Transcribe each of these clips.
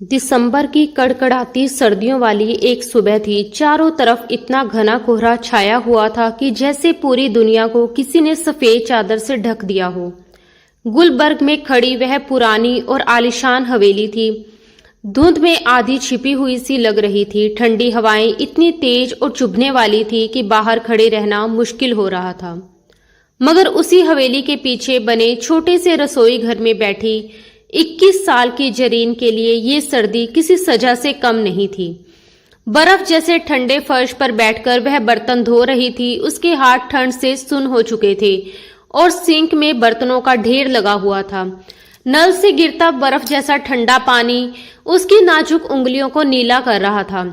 दिसंबर की कड़कड़ाती सर्दियों वाली एक सुबह थी। चारों तरफ इतना घना कोहरा छाया हुआ था कि जैसे पूरी दुनिया को किसी ने सफेद चादर से ढक दिया हो। गुलबर्ग में खड़ी वह पुरानी और आलीशान हवेली थी। धुंध में आधी छिपी हुई सी लग रही थी। ठंडी हवाएं इतनी तेज और चुभने वाली थी कि बाहर खड़े रहना मुश्किल हो रहा था। मगर उसी हवेली के पीछे बने छोटे से रसोई घर में बैठी 21 साल की जरीन के लिए ये सर्दी किसी सजा से कम नहीं थी। बर्फ जैसे ठंडे फर्श पर बैठकर वह बर्तन धो रही थी। उसके हाथ ठंड से सुन्न हो चुके थे और सिंक में बर्तनों का ढेर लगा हुआ था। नल से गिरता बर्फ जैसा ठंडा पानी उसकी नाजुक उंगलियों को नीला कर रहा था।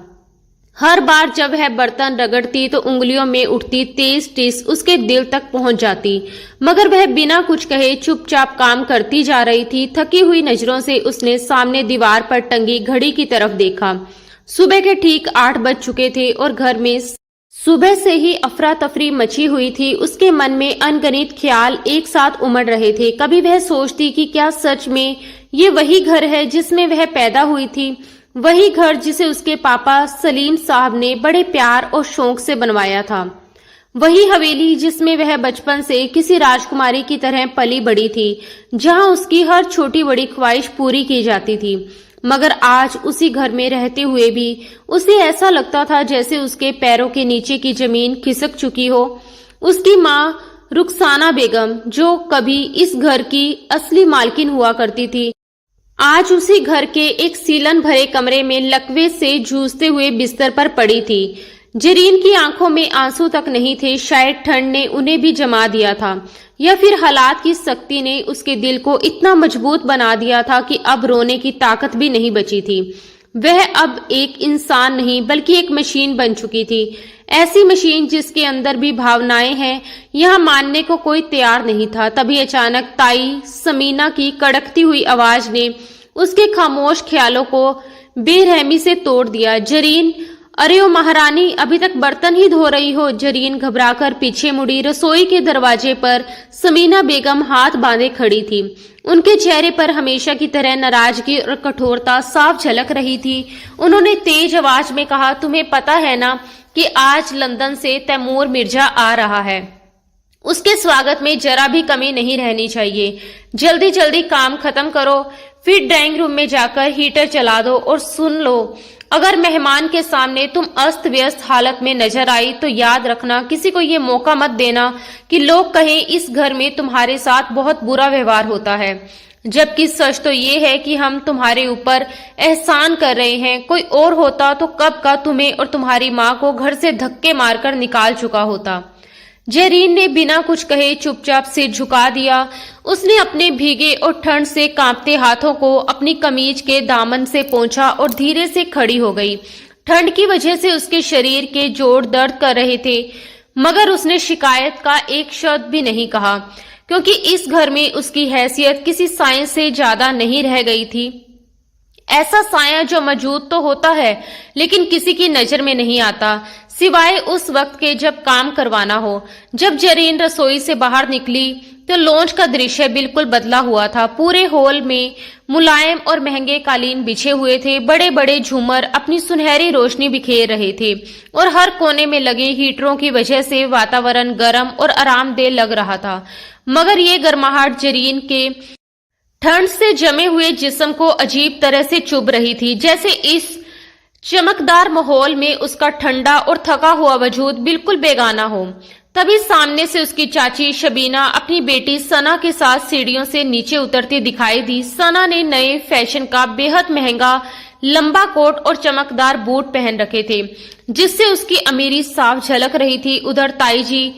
हर बार जब वह बर्तन रगड़ती तो उंगलियों में उठती तेज टिस उसके दिल तक पहुंच जाती, मगर वह बिना कुछ कहे चुपचाप काम करती जा रही थी। थकी हुई नजरों से उसने सामने दीवार पर टंगी घड़ी की तरफ देखा। सुबह के ठीक 8 बज चुके थे और घर में सुबह से ही अफरा तफरी मची हुई थी। उसके मन में अनगिनत ख्याल एक साथ उमड़ रहे थे। कभी वह सोचती कि क्या सच में ये वही घर है जिसमें वह पैदा हुई थी, वही घर जिसे उसके पापा सलीम साहब ने बड़े प्यार और शौक से बनवाया था, वही हवेली जिसमें वह बचपन से किसी राजकुमारी की तरह पली बड़ी थी, जहां उसकी हर छोटी बड़ी ख्वाहिश पूरी की जाती थी। मगर आज उसी घर में रहते हुए भी उसे ऐसा लगता था जैसे उसके पैरों के नीचे की जमीन खिसक चुकी हो। उसकी माँ रुखसाना बेगम, जो कभी इस घर की असली मालकिन हुआ करती थी, आज उसी घर के एक सीलन भरे कमरे में लकवे से जूझते हुए बिस्तर पर पड़ी थी। जरीन की आंखों में आंसू तक नहीं थे। शायद ठंड ने उन्हें भी जमा दिया था, या फिर हालात की सख्ती ने उसके दिल को इतना मजबूत बना दिया था कि अब रोने की ताकत भी नहीं बची थी। वह अब एक इंसान नहीं बल्कि एक मशीन बन चुकी थी। ऐसी मशीन जिसके अंदर भी भावनाएं हैं, यह मानने को कोई तैयार नहीं था। तभी अचानक ताई समीना की कड़कती हुई आवाज ने उसके खामोश ख्यालों को बेरहमी से तोड़ दिया। जरीन, अरे ओ महारानी, अभी तक बर्तन ही धो रही हो? जरीन घबराकर पीछे मुड़ी। रसोई के दरवाजे पर समीना बेगम हाथ बांधे खड़ी थी। उनके चेहरे पर हमेशा की तरह नाराजगी और कठोरता साफ झलक रही थी। उन्होंने तेज आवाज में कहा, तुम्हें पता है ना कि आज लंदन से तैमूर मिर्जा आ रहा है? उसके स्वागत में जरा भी कमी नहीं रहनी चाहिए। जल्दी जल्दी काम खत्म करो, फिर ड्राइंग रूम में जाकर हीटर चला दो और सुन लो, अगर मेहमान के सामने तुम अस्त व्यस्त हालत में नजर आई तो याद रखना, किसी को ये मौका मत देना कि लोग कहें इस घर में तुम्हारे साथ बहुत बुरा व्यवहार होता है, जबकि सच तो ये है कि हम तुम्हारे ऊपर एहसान कर रहे हैं। कोई और होता तो कब का तुम्हें और तुम्हारी माँ को घर से धक्के मारकर निकाल चुका होता। जरीन ने बिना कुछ कहे चुपचाप सिर झुका दिया। उसने अपने भीगे और ठंड से कांपते हाथों को अपनी कमीज के दामन से पोंछा और धीरे से खड़ी हो गई। ठंड की वजह से उसके शरीर के जोड़ दर्द कर रहे थे, मगर उसने शिकायत का एक शब्द भी नहीं कहा, क्योंकि इस घर में उसकी हैसियत किसी साइंस से ज्यादा नहीं रह गई थी। ऐसा साया जो मौजूद तो होता है लेकिन किसी की नजर में नहीं आता, सिवाय उस वक्त के जब काम करवाना हो। जब जरीन रसोई से बाहर निकली तो लॉन्च का दृश्य बिल्कुल बदला हुआ था। पूरे हॉल में मुलायम और महंगे कालीन बिछे हुए थे। बड़े बड़े झूमर अपनी सुनहरी रोशनी बिखेर रहे थे और हर कोने में लगे हीटरों की वजह से वातावरण गर्म और आरामदेह लग रहा था। मगर ये गर्माहट जरीन के ठंड से जमे हुए जिस्म को अजीब तरह से चुभ रही थी, जैसे इस चमकदार माहौल में उसका ठंडा और थका हुआ वजूद बिल्कुल बेगाना हो। तभी सामने से उसकी चाची शबीना अपनी बेटी सना के साथ सीढ़ियों से नीचे उतरती दिखाई दी। सना ने नए फैशन का बेहद महंगा लंबा कोट और चमकदार बूट पहन रखे थे, जिससे उसकी अमीरी साफ झलक रही थी। उधर ताई जी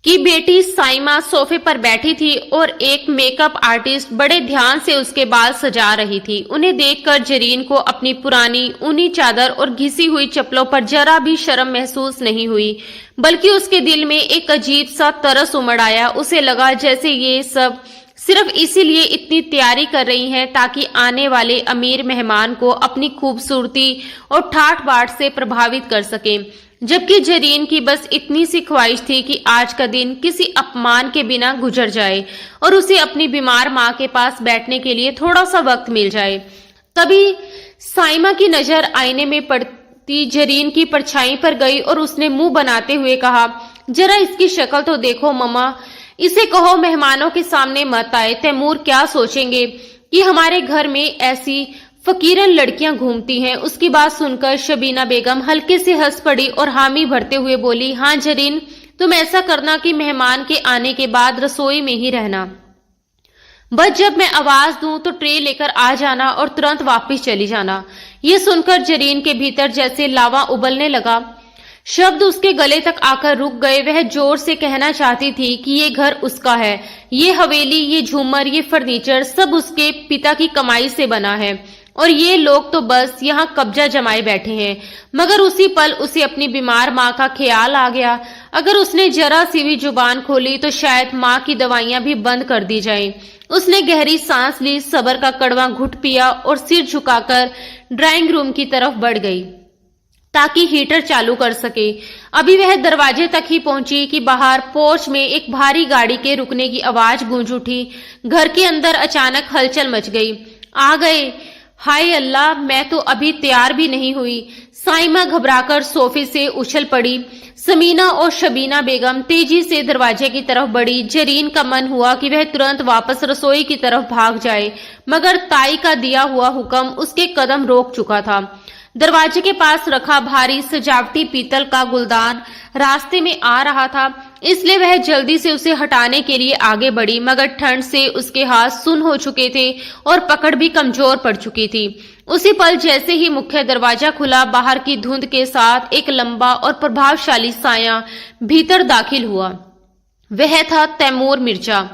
की बेटी साइमा सोफे पर बैठी थी और एक मेकअप आर्टिस्ट बड़े ध्यान से उसके बाल सजा रही थी। उन्हें देखकर जरीन को अपनी पुरानी ऊनी चादर और घिसी हुई चप्पलों पर जरा भी शर्म महसूस नहीं हुई, बल्कि उसके दिल में एक अजीब सा तरस उमड़ आया। उसे लगा जैसे ये सब सिर्फ इसीलिए इतनी तैयारी कर रही हैं ताकि आने वाले अमीर मेहमान को अपनी खूबसूरती और ठाठ बाट से प्रभावित कर सकें, जबकि जरीन की बस इतनी सी ख्वाहिश थी कि आज का दिन किसी अपमान के बिना गुजर जाए और उसे अपनी बीमार माँ के पास बैठने के लिए थोड़ा सा वक्त मिल जाए। तभी साइमा की नजर आईने में पड़ती जरीन की परछाई पर गई और उसने मुंह बनाते हुए कहा, जरा इसकी शक्ल तो देखो मम्मा, इसे कहो मेहमानों के सामने मत आए। तैमूर क्या सोचेंगे कि हमारे घर में ऐसी फकीरन लड़कियां घूमती हैं। उसकी बात सुनकर शबीना बेगम हल्के से हंस पड़ी और हामी भरते हुए बोली, हाँ जरीन, तुम ऐसा करना कि मेहमान के आने के बाद रसोई में ही रहना। बस जब मैं आवाज दूं तो ट्रे लेकर आ जाना और तुरंत वापस चली जाना। ये सुनकर जरीन के भीतर जैसे लावा उबलने लगा। शब्द उसके गले तक आकर रुक गए। वह जोर से कहना चाहती थी कि ये घर उसका है, ये हवेली, ये झूमर, ये फर्नीचर सब उसके पिता की कमाई से बना है और ये लोग तो बस यहाँ कब्जा जमाए बैठे हैं। मगर उसी पल उसे अपनी बीमार माँ का ख्याल आ गया। अगर उसने जरा सी भी जुबान खोली तो शायद माँ की दवाइयां भी बंद कर दी जाएं। उसने गहरी सांस ली, सब्र का कड़वा घुट पिया और सिर झुकाकर ड्राइंग रूम की तरफ बढ़ गई ताकि हीटर चालू कर सके। अभी वह दरवाजे तक ही पहुंची कि बाहर पोर्च में एक भारी गाड़ी के रुकने की आवाज गूंज उठी। घर के अंदर अचानक हलचल मच गई। आ गए, हाय अल्लाह, मैं तो अभी तैयार भी नहीं हुई। साइमा घबराकर सोफे से उछल पड़ी। समीना और शबीना बेगम तेजी से दरवाजे की तरफ बढ़ी। जरीन का मन हुआ कि वह तुरंत वापस रसोई की तरफ भाग जाए, मगर ताई का दिया हुआ हुक्म उसके कदम रोक चुका था। दरवाजे के पास रखा भारी सजावटी पीतल का गुलदान रास्ते में आ रहा था, इसलिए वह जल्दी से उसे हटाने के लिए आगे बढ़ी, मगर ठंड से उसके हाथ सुन्न हो चुके थे और पकड़ भी कमजोर पड़ चुकी थी। उसी पल जैसे ही मुख्य दरवाजा खुला, बाहर की धुंध के साथ एक लंबा और प्रभावशाली साया भीतर दाखिल हुआ। वह था तैमूर मिर्जा।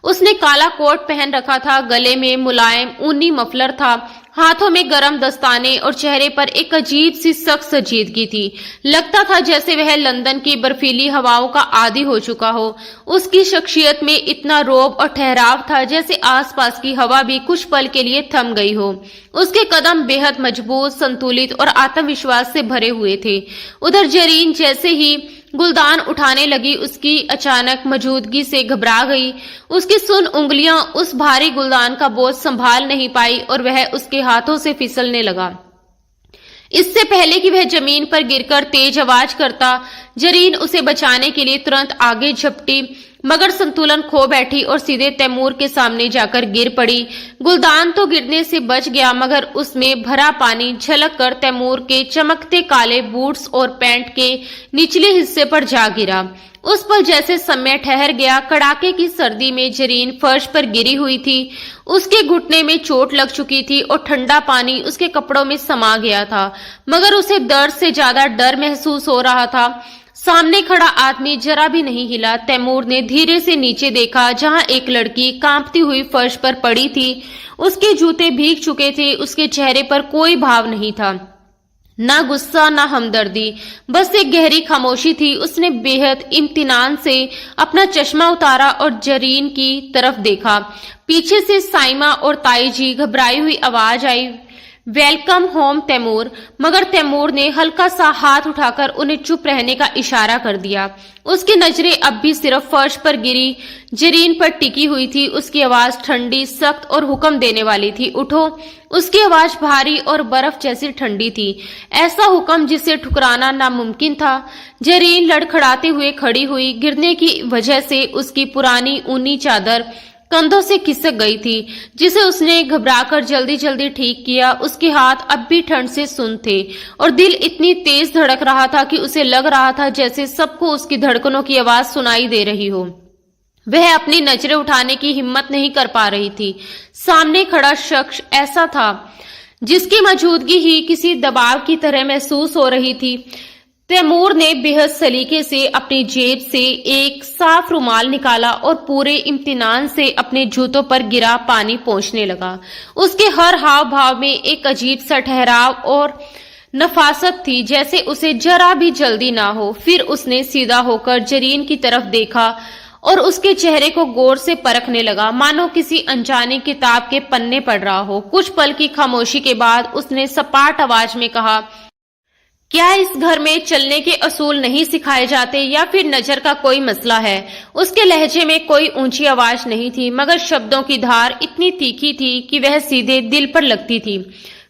उसने काला कोट पहन रखा था, गले में मुलायम ऊनी मफलर था, हाथों में गरम दस्ताने और चेहरे पर एक अजीब सी सख्त संजीदगी थी। लगता था जैसे वह लंदन की बर्फीली हवाओं का आदी हो चुका हो। उसकी शख्सियत में इतना रोब और ठहराव था जैसे आसपास की हवा भी कुछ पल के लिए थम गई हो। उसके कदम बेहद मजबूत, संतुलित और आत्मविश्वास से भरे हुए थे। उधर जरीन जैसे ही गुलदान उठाने लगी, उसकी अचानक मौजूदगी से घबरा गई। उसकी सुन्न उंगलियां उस भारी गुलदान का बोझ संभाल नहीं पाई और वह उसके हाथों से फिसलने लगा। इससे पहले कि वह जमीन पर गिरकर तेज आवाज करता, जरीन उसे बचाने के लिए तुरंत आगे झपटी, मगर संतुलन खो बैठी और सीधे तैमूर के सामने जाकर गिर पड़ी। गुलदान तो गिरने से बच गया, मगर उसमें भरा पानी झलक कर तैमूर के चमकते काले बूट्स और पैंट के निचले हिस्से पर जा गिरा। उस पल जैसे समय ठहर गया। कड़ाके की सर्दी में जरीन फर्श पर गिरी हुई थी। उसके घुटने में चोट लग चुकी थी और ठंडा पानी उसके कपड़ों में समा गया था, मगर उसे दर्द से ज्यादा डर महसूस हो रहा था। सामने खड़ा आदमी जरा भी नहीं हिला। तैमूर ने धीरे से नीचे देखा, जहां एक लड़की कांपती हुई फर्श पर पड़ी थी। उसके जूते भीग चुके थे। उसके चेहरे पर कोई भाव नहीं था, ना गुस्सा ना हमदर्दी, बस एक गहरी खामोशी थी। उसने बेहद इम्तिनान से अपना चश्मा उतारा और जरीन की तरफ देखा। पीछे से साइमा और ताई जी घबराई हुई आवाज आई, वेलकम होम तैमूर। मगर तैमूर ने हल्का सा हाथ उठाकर उन्हें चुप रहने का इशारा कर दिया। उसकी नजरें अब भी सिर्फ फर्श पर गिरी जरीन पर टिकी हुई थी। उसकी आवाज ठंडी, सख्त और हुक्म देने वाली थी। उठो। उसकी आवाज भारी और बर्फ जैसी ठंडी थी, ऐसा हुक्म जिसे ठुकराना नामुमकिन था। जरीन लड़खड़ाते हुए खड़ी हुई। गिरने की वजह से उसकी पुरानी ऊनी चादर कंधों से खिसक गई थी, जिसे उसने घबराकर जल्दी जल्दी ठीक किया। उसके हाथ अब भी ठंड से सुन्न थे और दिल इतनी तेज धड़क रहा था कि उसे लग रहा था जैसे सबको उसकी धड़कनों की आवाज सुनाई दे रही हो। वह अपनी नजरें उठाने की हिम्मत नहीं कर पा रही थी। सामने खड़ा शख्स ऐसा था जिसकी मौजूदगी ही किसी दबाव की तरह महसूस हो रही थी। तैमूर ने बेहद सलीके से अपनी जेब से एक साफ रुमाल निकाला और पूरे इम्तिनान से अपने जूतों पर गिरा पानी पोंछने लगा। उसके हर हाव भाव में एक अजीब सा ठहराव और नफासत थी, जैसे उसे जरा भी जल्दी ना हो। फिर उसने सीधा होकर जरीन की तरफ देखा और उसके चेहरे को गौर से परखने लगा, मानो किसी अनजानी किताब के पन्ने पढ़ रहा हो। कुछ पल की खामोशी के बाद उसने सपाट आवाज में कहा, क्या इस घर में चलने के असूल नहीं सिखाए जाते या फिर नजर का कोई मसला है? उसके लहजे में कोई ऊंची आवाज नहीं थी, मगर शब्दों की धार इतनी तीखी थी कि वह सीधे दिल पर लगती थी।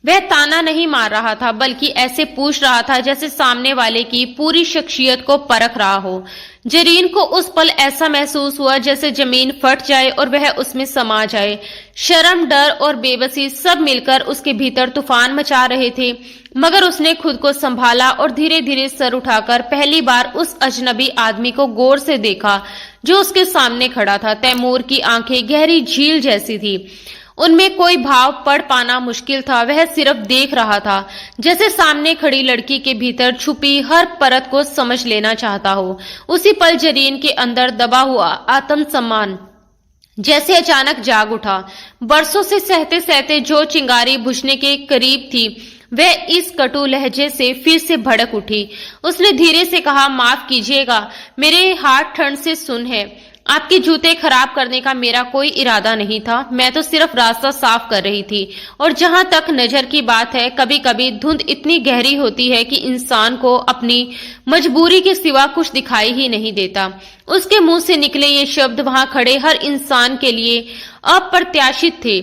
वह ताना नहीं मार रहा था, बल्कि ऐसे पूछ रहा था जैसे सामने वाले की पूरी शख्सियत को परख रहा हो। जरीन को उस पल ऐसा महसूस हुआ जैसे जमीन फट जाए और वह उसमें समा जाए। शर्म, डर और बेबसी सब मिलकर उसके भीतर तूफान मचा रहे थे, मगर उसने खुद को संभाला और धीरे धीरे सर उठाकर पहली बार उस अजनबी आदमी को गौर से देखा जो उसके सामने खड़ा था। तैमूर की आंखें गहरी झील जैसी थी, उनमें कोई भाव पढ़ पाना मुश्किल था। वह सिर्फ देख रहा था, जैसे सामने खड़ी लड़की के भीतर छुपी हर परत को समझ लेना चाहता हो। उसी पल जरीन के अंदर दबा हुआ आत्मसम्मान जैसे अचानक जाग उठा। बरसों से सहते सहते जो चिंगारी बुझने के करीब थी, वह इस कटु लहजे से फिर से भड़क उठी। उसने धीरे से कहा, माफ कीजिएगा, मेरे हाथ ठंड से सुन है। आपके जूते खराब करने का मेरा कोई इरादा नहीं था। मैं तो सिर्फ रास्ता साफ कर रही थी। और जहां तक नजर की बात है, कभी कभी धुंध इतनी गहरी होती है कि इंसान को अपनी मजबूरी के सिवा कुछ दिखाई ही नहीं देता। उसके मुंह से निकले ये शब्द वहां खड़े हर इंसान के लिए अप्रत्याशित थे।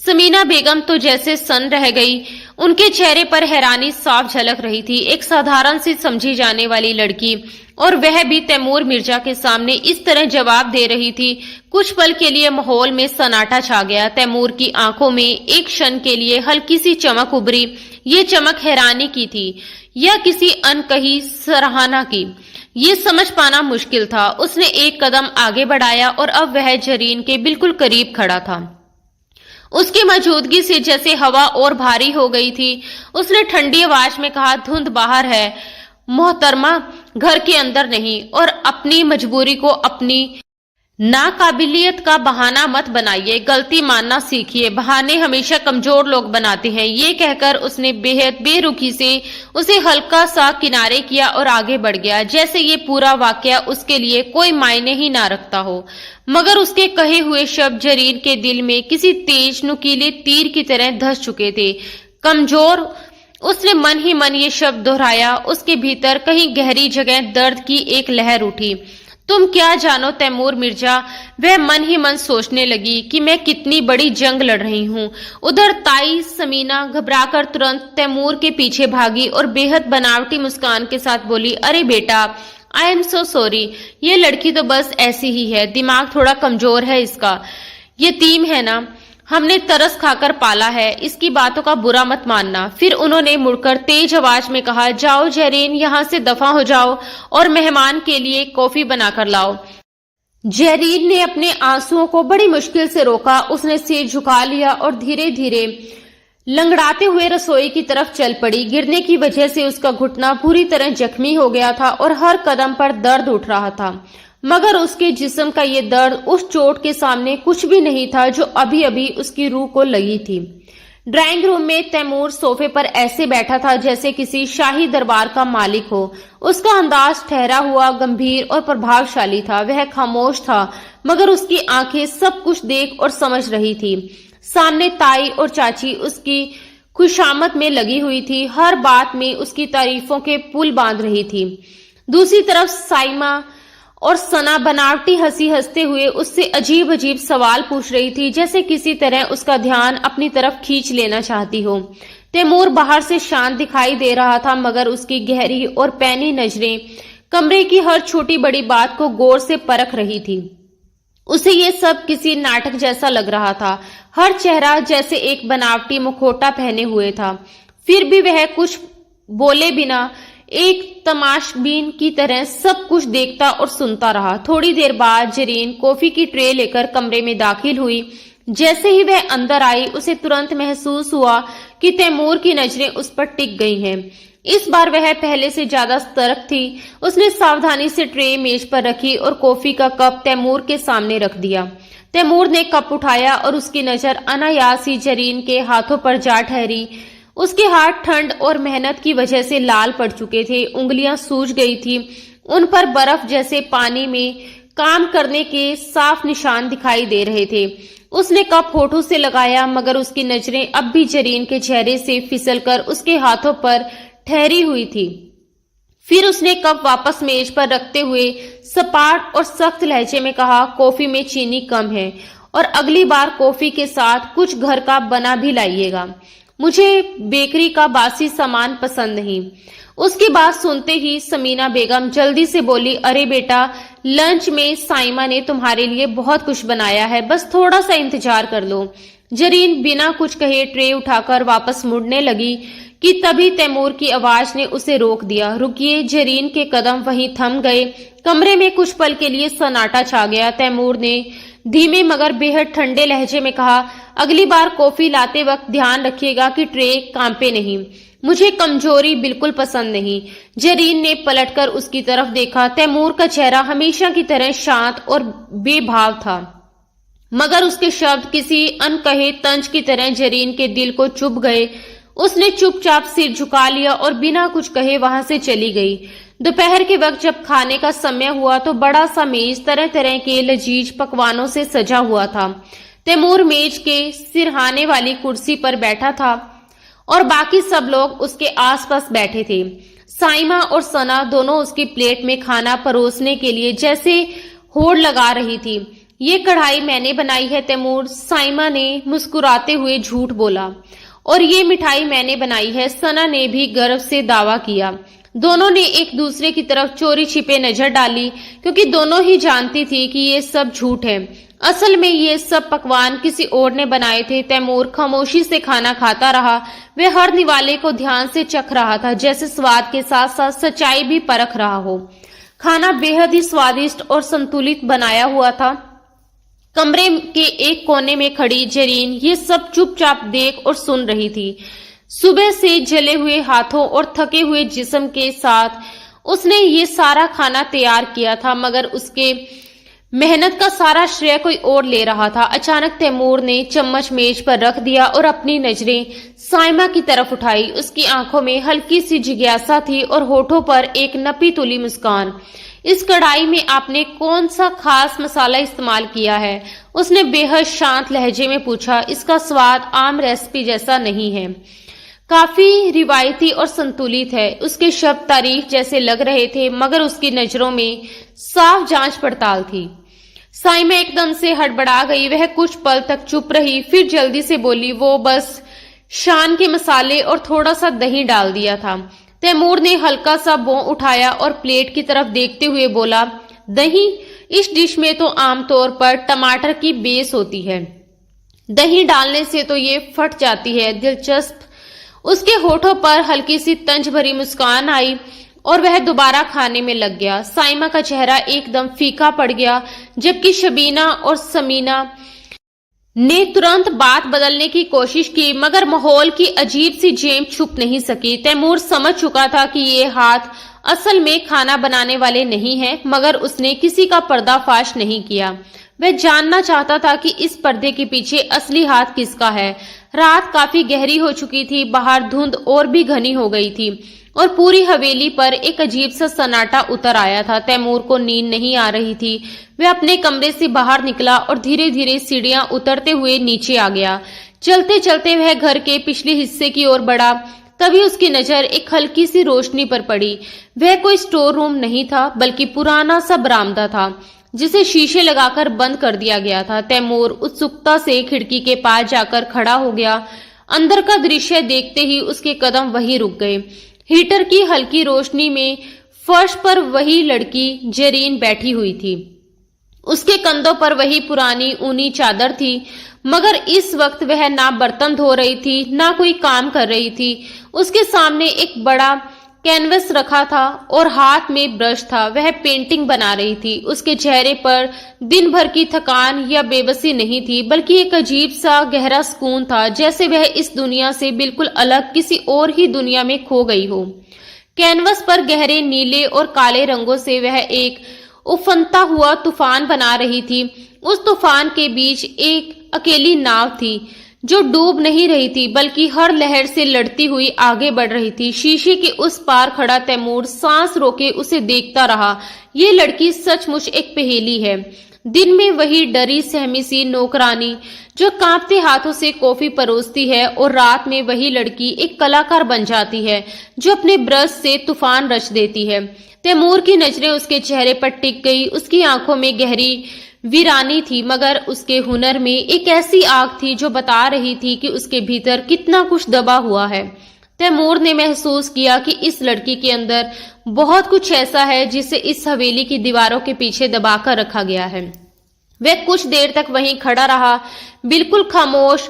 समीना बेगम तो जैसे सन रह गई। उनके चेहरे पर हैरानी साफ झलक रही थी। एक साधारण सी समझी जाने वाली लड़की, और वह भी तैमूर मिर्जा के सामने इस तरह जवाब दे रही थी। कुछ पल के लिए माहौल में सन्नाटा छा गया। तैमूर की आंखों में एक क्षण के लिए हल्की सी चमक उभरी। ये चमक हैरानी की थी या किसी अनकही सराहना की, ये समझ पाना मुश्किल था। उसने एक कदम आगे बढ़ाया और अब वह जरीन के बिल्कुल करीब खड़ा था। उसकी मौजूदगी से जैसे हवा और भारी हो गई थी। उसने ठंडी आवाज में कहा, धुंध बाहर है मोहतरमा, घर के अंदर नहीं। और अपनी मजबूरी को अपनी नाकाबिलियत का बहाना मत बनाइए। गलती मानना सीखिए, बहाने हमेशा कमजोर लोग बनाते हैं। ये कहकर उसने बेहद बेरुखी से उसे हल्का सा किनारे किया और आगे बढ़ गया, जैसे ये पूरा वाकया उसके लिए कोई मायने ही ना रखता हो। मगर उसके कहे हुए शब्द जरीन के दिल में किसी तेज नुकीले तीर की तरह धंस चुके थे। कमजोर, उसने मन ही मन ये शब्द दोहराया। उसके भीतर कहीं गहरी जगह दर्द की एक लहर उठी। तुम क्या जानो तैमूर मिर्जा, वह मन ही मन सोचने लगी कि मैं कितनी बड़ी जंग लड़ रही हूँ। उधर ताई समीना घबराकर तुरंत तैमूर के पीछे भागी और बेहद बनावटी मुस्कान के साथ बोली, अरे बेटा, आई एम सो सॉरी, ये लड़की तो बस ऐसी ही है, दिमाग थोड़ा कमजोर है इसका, यतीम है ना, हमने तरस खाकर पाला है, इसकी बातों का बुरा मत मानना। फिर उन्होंने मुड़कर तेज आवाज में कहा, जाओ जरीन, यहाँ से दफा हो जाओ और मेहमान के लिए कॉफी बनाकर लाओ। जरीन ने अपने आंसुओं को बड़ी मुश्किल से रोका। उसने सिर झुका लिया और धीरे धीरे लंगड़ाते हुए रसोई की तरफ चल पड़ी। गिरने की वजह से उसका घुटना पूरी तरह जख्मी हो गया था और हर कदम पर दर्द उठ रहा था, मगर उसके जिस्म का ये दर्द उस चोट के सामने कुछ भी नहीं था जो अभी अभी उसकी रूह को लगी थी। ड्राइंग रूम में तैमूर सोफे पर ऐसे बैठा था जैसे किसी शाही दरबार का मालिक हो। उसका अंदाज ठहरा हुआ, गंभीर और प्रभावशाली था। वह खामोश था, मगर उसकी आंखें सब कुछ देख और समझ रही थी। सामने ताई और चाची उसकी खुशामद में लगी हुई थी, हर बात में उसकी तारीफों के पुल बांध रही थी। दूसरी तरफ साइमा और सना बनावटी हंसी हंसते हुए उससे अजीब अजीब सवाल पूछ रही थी, जैसे किसी तरह उसका ध्यान अपनी तरफ खींच लेना चाहती हो। तैमूर बाहर से शांत दिखाई दे रहा था, मगर उसकी गहरी और पैनी नजरें कमरे की हर छोटी बड़ी बात को गौर से परख रही थी। उसे ये सब किसी नाटक जैसा लग रहा था। हर चेहरा जैसे एक बनावटी मुखौटा पहने हुए था। फिर भी वह कुछ बोले बिना एक तमाशबीन की तरह सब कुछ देखता और सुनता रहा। थोड़ी देर बाद जरीन कॉफी की ट्रे लेकर कमरे में दाखिल हुई। जैसे ही वह अंदर आई, उसे तुरंत महसूस हुआ कि तैमूर की नजरें उस पर टिक गई हैं। इस बार वह पहले से ज्यादा सतर्क थी। उसने सावधानी से ट्रे मेज पर रखी और कॉफी का कप तैमूर के सामने रख दिया। तैमूर ने कप उठाया और उसकी नजर अनायास ही जरीन के हाथों पर जा ठहरी। उसके हाथ ठंड और मेहनत की वजह से लाल पड़ चुके थे, उंगलियां सूज गई थी, उन पर बर्फ जैसे पानी में काम करने के साफ निशान दिखाई दे रहे थे। उसने कप होठों से लगाया, मगर उसकी नजरें अब भी जरीन के चेहरे से फिसलकर उसके हाथों पर ठहरी हुई थी। फिर उसने कप वापस मेज पर रखते हुए सपाट और सख्त लहजे में कहा, कॉफी में चीनी कम है और अगली बार कॉफी के साथ कुछ घर का बना भी लाइएगा। मुझे बेकरी का बासी सामान पसंद नहीं। उसकी बात सुनते ही समीना बेगम जल्दी से बोली, अरे बेटा, लंच में साइमा ने तुम्हारे लिए बहुत कुछ बनाया है, बस थोड़ा सा इंतजार कर लो। जरीन बिना कुछ कहे ट्रे उठाकर वापस मुड़ने लगी कि तभी तैमूर की आवाज ने उसे रोक दिया। रुकिए। जरीन के कदम वहीं थम गए। कमरे में कुछ पल के लिए सन्नाटा छा गया। तैमूर ने धीमे मगर बेहद ठंडे लहजे में कहा, अगली बार कॉफी लाते वक्त ध्यान रखिएगा कि ट्रे कांपे नहीं। मुझे कमजोरी बिल्कुल पसंद नहीं। जरीन ने पलटकर उसकी तरफ देखा। तैमूर का चेहरा हमेशा की तरह शांत और बेभाव था, मगर उसके शब्द किसी अनकहे तंज की तरह जरीन के दिल को चुभ गए। उसने चुपचाप सिर झुका लिया और बिना कुछ कहे वहां से चली गई। दोपहर के वक्त जब खाने का समय हुआ तो बड़ा सा मेज तरह तरह के लजीज पकवानों से सजा हुआ था। तैमूर मेज के सिरहाने वाली कुर्सी पर बैठा था और बाकी सब लोग उसके आसपास बैठे थे। साइमा और सना दोनों उसकी प्लेट में खाना परोसने के लिए जैसे होड़ लगा रही थी। ये कढ़ाई मैंने बनाई है तैमूर, साइमा ने मुस्कुराते हुए झूठ बोला। और ये मिठाई मैंने बनाई है, सना ने भी गर्व से दावा किया। दोनों ने एक दूसरे की तरफ चोरी छिपे नजर डाली, क्योंकि दोनों ही जानती थी कि ये सब झूठ है। असल में ये सब पकवान किसी और ने बनाए थे। तैमूर खामोशी से खाना खाता रहा। वह हर निवाले को ध्यान से चख रहा था, जैसे स्वाद के साथ साथ सच्चाई भी परख रहा हो। खाना बेहद ही स्वादिष्ट और संतुलित बनाया हुआ था। कमरे के एक कोने में खड़ी जरीन ये सब चुपचाप देख और सुन रही थी। सुबह से जले हुए हाथों और थके हुए जिस्म के साथ उसने ये सारा खाना तैयार किया था, मगर उसके मेहनत का सारा श्रेय कोई और ले रहा था। अचानक तैमूर ने चम्मच मेज पर रख दिया और अपनी नजरें साइमा की तरफ उठाई। उसकी आंखों में हल्की सी जिज्ञासा थी और होठों पर एक नपी तुली मुस्कान। इस कढ़ाई में आपने कौन सा खास मसाला इस्तेमाल किया है? उसने बेहद शांत लहजे में पूछा। इसका स्वाद आम रेसिपी जैसा नहीं है, काफी रिवायती और संतुलित है। उसके शब्द तारीफ जैसे लग रहे थे, मगर उसकी नजरों में साफ जांच पड़ताल थी। साइमा एकदम से हड़बड़ा गई। वह कुछ पल तक चुप रही, फिर जल्दी से बोली, वो बस शान के मसाले और थोड़ा सा दही डाल दिया था। तैमूर ने हल्का सा भौं उठाया और प्लेट की तरफ देखते हुए बोला, दही? इस डिश में तो आमतौर पर टमाटर की बेस होती है, दही डालने से तो ये फट जाती है। दिलचस्प। उसके होठों पर हल्की सी तंज भरी मुस्कान आई और वह दोबारा खाने में लग गया। साइमा का चेहरा एकदम फीका पड़ गया, जबकि शबीना और समीना ने तुरंत बात बदलने की कोशिश की, मगर माहौल की अजीब सी जेम छुप नहीं सकी। तैमूर समझ चुका था कि ये हाथ असल में खाना बनाने वाले नहीं हैं, मगर उसने किसी का पर्दाफाश नहीं किया। वह जानना चाहता था कि इस पर्दे के पीछे असली हाथ किसका है। रात काफी गहरी हो चुकी थी, बाहर धुंध और भी घनी हो गई थी और पूरी हवेली पर एक अजीब सा सन्नाटा उतर आया था। तैमूर को नींद नहीं आ रही थी। वह अपने कमरे से बाहर निकला और धीरे धीरे सीढ़ियां उतरते हुए नीचे आ गया। चलते चलते वह घर के पिछले हिस्से की ओर बढ़ा। तभी उसकी नजर एक हल्की सी रोशनी पर पड़ी। वह कोई स्टोर रूम नहीं था, बल्कि पुराना सा बरामदा था, जिसे शीशे लगाकर बंद कर दिया गया था। तैमूर उत्सुकता से खिड़की के पास जाकर खड़ा हो गया। अंदर का दृश्य देखते ही उसके कदम वहीं रुक गए। हीटर की हल्की रोशनी में फर्श पर वही लड़की जरीन बैठी हुई थी। उसके कंधों पर वही पुरानी ऊनी चादर थी, मगर इस वक्त वह ना बर्तन धो रही थी, ना कोई काम कर रही थी। उसके सामने एक बड़ा कैनवस रखा था और हाथ में ब्रश था। वह पेंटिंग बना रही थी। उसके चेहरे पर दिन भर की थकान या बेबसी नहीं थी, बल्कि एक अजीब सा गहरा सुकून था, जैसे वह इस दुनिया से बिल्कुल अलग किसी और ही दुनिया में खो गई हो। कैनवस पर गहरे नीले और काले रंगों से वह एक उफनता हुआ तूफान बना रही थी। उस तूफान के बीच एक अकेली नाव थी, जो डूब नहीं रही थी, बल्कि हर लहर से लड़ती हुई आगे बढ़ रही थी। शीशे के उस पार खड़ा तैमूर सांस रोके उसे देखता रहा। ये लड़की सचमुच एक पहेली है। दिन में वही डरी सहमी सी नौकरानी जो कांपते हाथों से कॉफी परोसती है, और रात में वही लड़की एक कलाकार बन जाती है जो अपने ब्रश से तूफान रच देती है। तैमूर की नजरें उसके चेहरे पर टिक गई। उसकी आंखों में गहरी वीरानी थी, मगर उसके हुनर में एक ऐसी आग थी जो बता रही थी कि उसके भीतर कितना कुछ दबा हुआ है। तैमूर ने महसूस किया कि इस लड़की के अंदर बहुत कुछ ऐसा है जिसे इस हवेली की दीवारों के पीछे दबाकर रखा गया है। वह कुछ देर तक वहीं खड़ा रहा, बिल्कुल खामोश,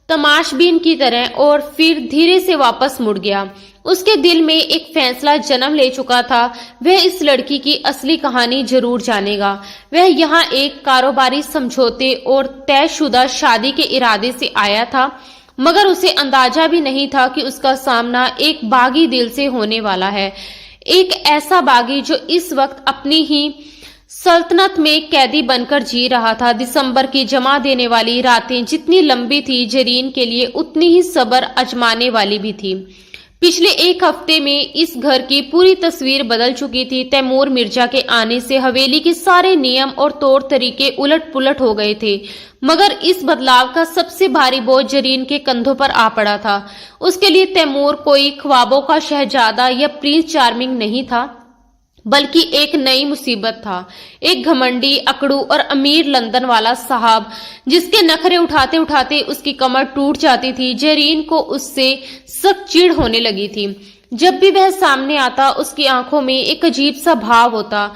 तमाशबीन की तरह, और फिर धीरे से वापस मुड़ गया। उसके दिल में एक फैसला जन्म ले चुका था। वह इस लड़की की असली कहानी जरूर जानेगा। वह यहाँ एक कारोबारी समझौते और तयशुदा शादी के इरादे से आया था, मगर उसे अंदाजा भी नहीं था कि उसका सामना एक बागी दिल से होने वाला है। एक ऐसा बागी जो इस वक्त अपनी ही सल्तनत में कैदी बनकर जी रहा था। दिसंबर की जमा देने वाली रातें जितनी लंबी थी, जरीन के लिए उतनी ही सब्र आजमाने वाली भी थी। पिछले एक हफ्ते में इस घर की पूरी तस्वीर बदल चुकी थी। तैमूर मिर्जा के आने से हवेली के सारे नियम और तौर तरीके उलट पुलट हो गए थे, मगर इस बदलाव का सबसे भारी बोझ जरीन के कंधों पर आ पड़ा था। उसके लिए तैमूर कोई ख्वाबों का शहजादा या प्रिंस चार्मिंग नहीं था, बल्कि एक नई मुसीबत था। एक घमंडी, अकड़ू और अमीर लंदन वाला साहब जिसके नखरे उठाते उठाते उसकी कमर टूट जाती थी। जरीन को उससे सख्त चिढ़ होने लगी थी। जब भी वह सामने आता, उसकी आंखों में एक अजीब सा भाव होता,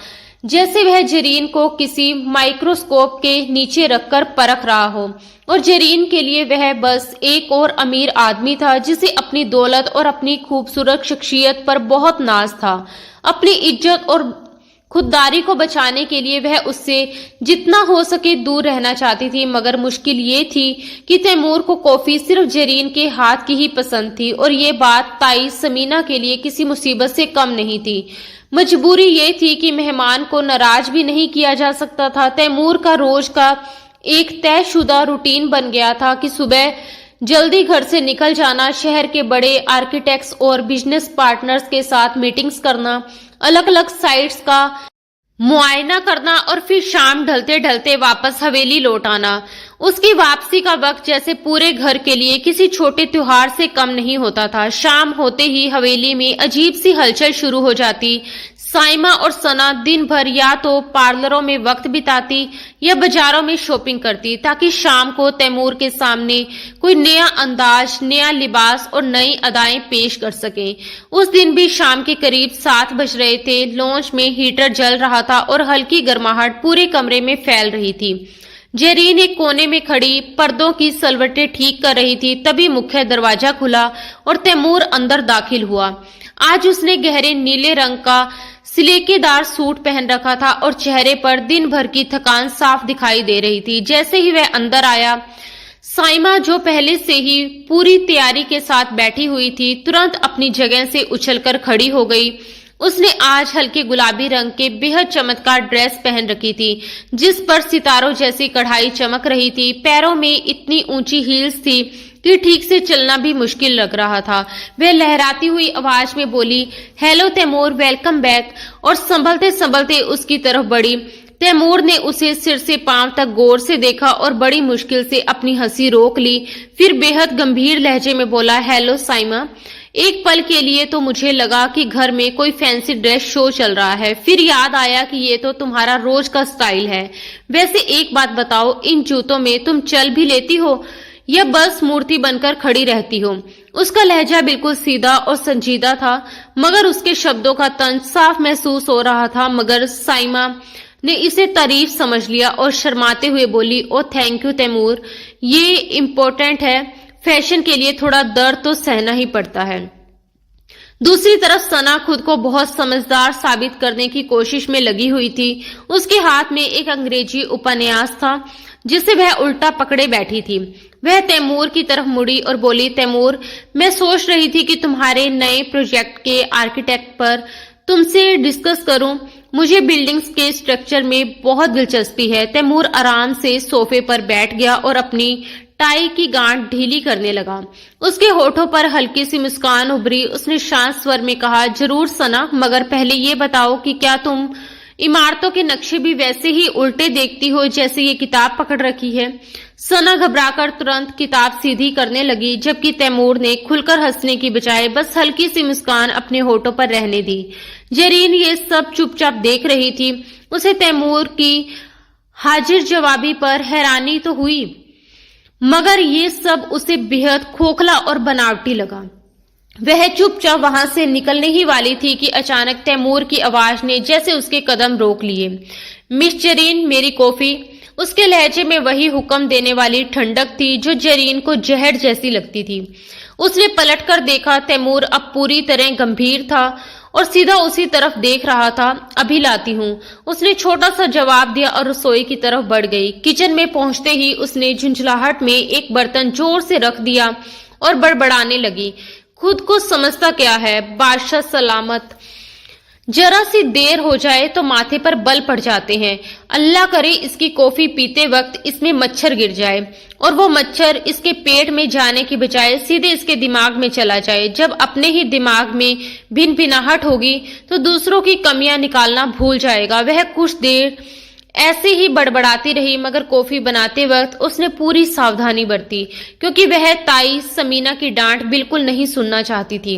जैसे वह जरीन को किसी माइक्रोस्कोप के नीचे रखकर परख रहा हो। और जरीन के लिए वह बस एक और अमीर आदमी था जिसे अपनी दौलत और अपनी खूबसूरत शख्सियत पर बहुत नाज था। अपनी इज्जत और खुददारी को बचाने के लिए वह उससे जितना हो सके दूर रहना चाहती थी, मगर मुश्किल ये थी कि तैमूर को कॉफी सिर्फ जरीन के हाथ की ही पसंद थी, और ये बात ताई समीना के लिए किसी मुसीबत से कम नहीं थी। मजबूरी ये थी कि मेहमान को नाराज भी नहीं किया जा सकता था। तैमूर का रोज का एक तयशुदा रूटीन बन गया था कि सुबह जल्दी घर से निकल जाना, शहर के बड़े आर्किटेक्ट्स और बिजनेस पार्टनर्स के साथ मीटिंग्स करना, अलग अलग साइट्स का मुआयना करना, और फिर शाम ढलते ढलते वापस हवेली लौट आना। उसकी वापसी का वक्त जैसे पूरे घर के लिए किसी छोटे त्योहार से कम नहीं होता था। शाम होते ही हवेली में अजीब सी हलचल शुरू हो जाती। साइमा और सना दिन भर या तो पार्लरों में वक्त बिताती या बाजारों में शॉपिंग करती, ताकि शाम को तैमूर के सामने कोई नया अंदाज, नया लिबास और नई अदाएं पेश कर सकें। उस दिन भी शाम के करीब 7 बज रहे थे। लॉन्च में हीटर जल रहा था और हल्की गर्माहट पूरे कमरे में फैल रही थी। जेरीन एक कोने में खड़ी पर्दों की सलवटें ठीक कर रही थी। तभी मुख्य दरवाजा खुला और तैमूर अंदर दाखिल हुआ। आज उसने गहरे नीले रंग का सिलेकेदार सूट पहन रखा था और चेहरे पर दिन भर की थकान साफ दिखाई दे रही थी। जैसे ही वह अंदर आया, साइमा जो पहले से ही पूरी तैयारी के साथ बैठी हुई थी, तुरंत अपनी जगह से उछलकर खड़ी हो गई। उसने आज हल्के गुलाबी रंग के बेहद चमत्कार ड्रेस पहन रखी थी, जिस पर सितारों जैसी कढ़ाई चमक रही थी। पैरों में इतनी ऊंची हील्स थी कि ठीक से चलना भी मुश्किल लग रहा था। वह लहराती हुई आवाज में बोली, हेलो तैमूर, वेलकम बैक, और संभलते संभलते उसकी तरफ बढ़ी। तैमूर ने उसे सिर से पांव तक गौर से देखा और बड़ी मुश्किल से अपनी हंसी रोक ली। फिर बेहद गंभीर लहजे में बोला, हेलो साइमा। एक पल के लिए तो मुझे लगा कि घर में कोई फैंसी ड्रेस शो चल रहा है। फिर याद आया कि ये तो तुम्हारा रोज का स्टाइल है। वैसे एक बात बताओ, इन जूतों में तुम चल भी लेती हो या बस मूर्ति बनकर खड़ी रहती हो? उसका लहजा बिल्कुल सीधा और संजीदा था, मगर उसके शब्दों का तंज साफ महसूस हो रहा था। मगर साइमा ने इसे तारीफ समझ लिया और शर्माते हुए बोली, ओ थैंक यू तैमूर, ये इम्पोर्टेंट है। फैशन के लिए थोड़ा दर्द तो सहना ही पड़ता है। दूसरी तरफ सना खुद को बहुत समझदार साबित करने की कोशिश में लगी हुई थी। उसके हाथ में एक अंग्रेजी उपन्यास था जिसे वह उल्टा पकड़े बैठी थी। वह तैमूर की तरफ मुड़ी और बोली, तैमूर, मैं सोच रही थी कि तुम्हारे नए प्रोजेक्ट के आर्किटेक्ट पर तुमसे डिस्कस करूं। मुझे बिल्डिंग्स के स्ट्रक्चर में बहुत दिलचस्पी है। तैमूर आराम से सोफे पर बैठ गया और अपनी टाई की गांठ ढीली करने लगा। उसके होठों पर हल्की सी मुस्कान उभरी। उसने शांत स्वर में कहा, जरूर सना, मगर पहले ये बताओ कि क्या तुम इमारतों के नक्शे भी वैसे ही उल्टे देखती हो जैसे ये किताब पकड़ रखी है। सना घबराकर तुरंत किताब सीधी करने लगी, जबकि तैमूर ने खुलकर हंसने की बजाय बस हल्की सी मुस्कान अपने होठों पर रहने दी। जरीन ये सब चुपचाप देख रही थी। उसे तैमूर की हाजिर जवाबी पर हैरानी तो हुई, मगर ये सब उसे बेहद खोखला और बनावटी लगा। वह चुपचाप वहां से निकलने ही वाली थी कि अचानक तैमूर की आवाज ने जैसे उसके कदम रोक लिए। मिस जरीन, मेरी कॉफी। उसके लहजे में वही हुक्म देने वाली ठंडक थी जो जरीन को जहर जैसी लगती थी। उसने पलटकर देखा, तैमूर अब पूरी तरह गंभीर था और सीधा उसी तरफ देख रहा था। अभी लाती हूँ, उसने छोटा सा जवाब दिया और रसोई की तरफ बढ़ गई। किचन में पहुंचते ही उसने झुंझलाहट में एक बर्तन जोर से रख दिया और बड़बड़ाने लगी, खुद को समझता क्या है, बादशाह सलामत। जरा सी देर हो जाए तो माथे पर बल पड़ जाते हैं। अल्लाह करे इसकी कॉफी पीते वक्त इसमें मच्छर गिर जाए और वो मच्छर इसके पेट में जाने की बजाय सीधे इसके दिमाग में चला जाए। जब अपने ही दिमाग में भिनभिनाहट होगी तो दूसरों की कमियां निकालना भूल जाएगा। वह कुछ देर ऐसे ही बड़बड़ाती रही, मगर कॉफी बनाते वक्त उसने पूरी सावधानी बरती, क्योंकि वह ताई समीना की डांट बिल्कुल नहीं सुनना चाहती थी।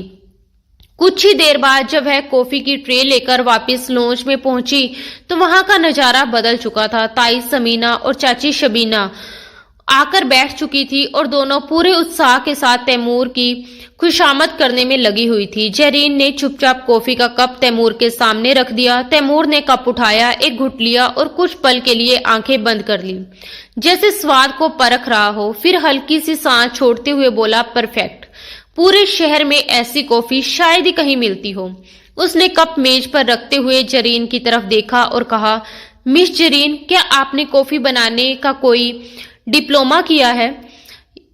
कुछ ही देर बाद जब वह कॉफी की ट्रे लेकर वापस लॉन्ज में पहुंची तो वहां का नजारा बदल चुका था। ताई समीना और चाची शबीना आकर बैठ चुकी थी और दोनों पूरे उत्साह के साथ तैमूर की खुशामद करने में लगी हुई थी। जरीन ने चुपचाप कॉफी का कप तैमूर के सामने रख दिया। तैमूर ने कप उठाया, एक घुट लिया और कुछ पल के लिए आंखें बंद कर ली, जैसे स्वाद को परख रहा हो। फिर हल्की सी सांस छोड़ते हुए बोला, परफेक्ट। पूरे शहर में ऐसी कॉफी शायद ही कहीं मिलती हो। उसने कप मेज पर रखते हुए जरीन की तरफ देखा और कहा, मिस जरीन, क्या आपने कॉफी बनाने का कोई डिप्लोमा किया है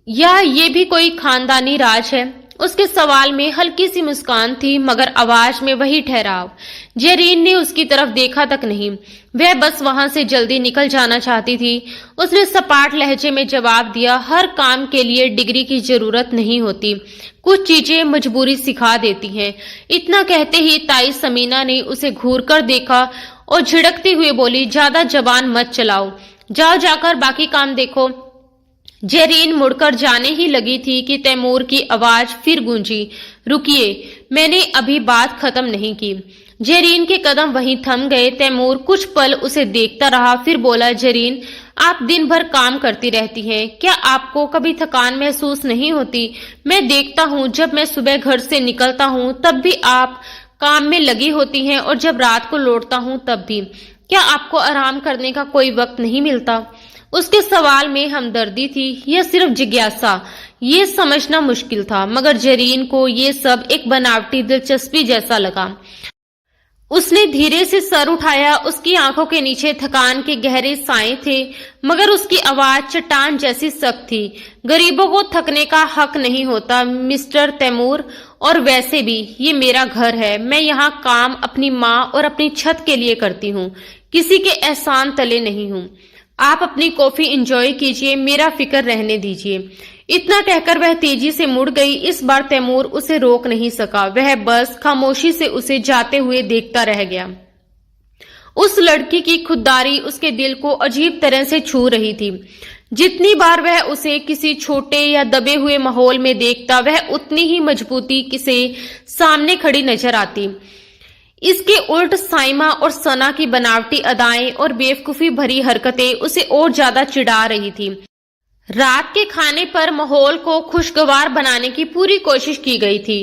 या ये भी कोई खानदानी राज है? उसके सवाल में हल्की सी मुस्कान थी, मगर आवाज में वही ठहराव। जरीन ने उसकी तरफ देखा तक नहीं, वह बस वहां से जल्दी निकल जाना चाहती थी। उसने सपाट लहजे में जवाब दिया, हर काम के लिए डिग्री की जरूरत नहीं होती, कुछ चीजें मजबूरी सिखा देती हैं। इतना कहते ही ताई समीना ने उसे घूरकर देखा और झिड़कते हुए बोली, ज्यादा जबान मत चलाओ, जाओ जाकर बाकी काम देखो। जरीन मुड़कर जाने ही लगी थी कि तैमूर की आवाज फिर गूंजी, रुकिए, मैंने अभी बात खत्म नहीं की। जरीन के कदम वहीं थम गए। तैमूर कुछ पल उसे देखता रहा, फिर बोला, जरीन, आप दिन भर काम करती रहती हैं, क्या आपको कभी थकान महसूस नहीं होती? मैं देखता हूँ जब मैं सुबह घर से निकलता हूँ तब भी आप काम में लगी होती हैं और जब रात को लौटता हूँ तब भी। क्या आपको आराम करने का कोई वक्त नहीं मिलता? उसके सवाल में हमदर्दी थी या सिर्फ जिज्ञासा, ये समझना मुश्किल था, मगर जरीन को ये सब एक बनावटी दिलचस्पी जैसा लगा। उसने धीरे से सर उठाया। उसकी आंखों के नीचे थकान के गहरे साए थे, मगर उसकी आवाज चट्टान जैसी सख्त थी। गरीबों को थकने का हक नहीं होता मिस्टर तैमूर, और वैसे भी ये मेरा घर है। मैं यहाँ काम अपनी माँ और अपनी छत के लिए करती हूँ, किसी के एहसान तले नहीं हूँ। आप अपनी कॉफी एंजॉय कीजिए, मेरा फिक्र रहने दीजिए। इतना कहकर वह तेजी से मुड़ गई। इस बार तैमूर उसे रोक नहीं सका, वह बस खामोशी से उसे जाते हुए देखता रह गया। उस लड़की की खुददारी उसके दिल को अजीब तरह से छू रही थी। जितनी बार वह उसे किसी छोटे या दबे हुए माहौल में देखता, वह उतनी ही मजबूती से सामने खड़ी नजर आती। इसके उल्ट साइमा और सना की बनावटी अदाएं और बेवकूफी भरी हरकतें उसे और ज्यादा चिढ़ा रही थी। रात के खाने पर माहौल को खुशगवार बनाने की पूरी कोशिश की गई थी।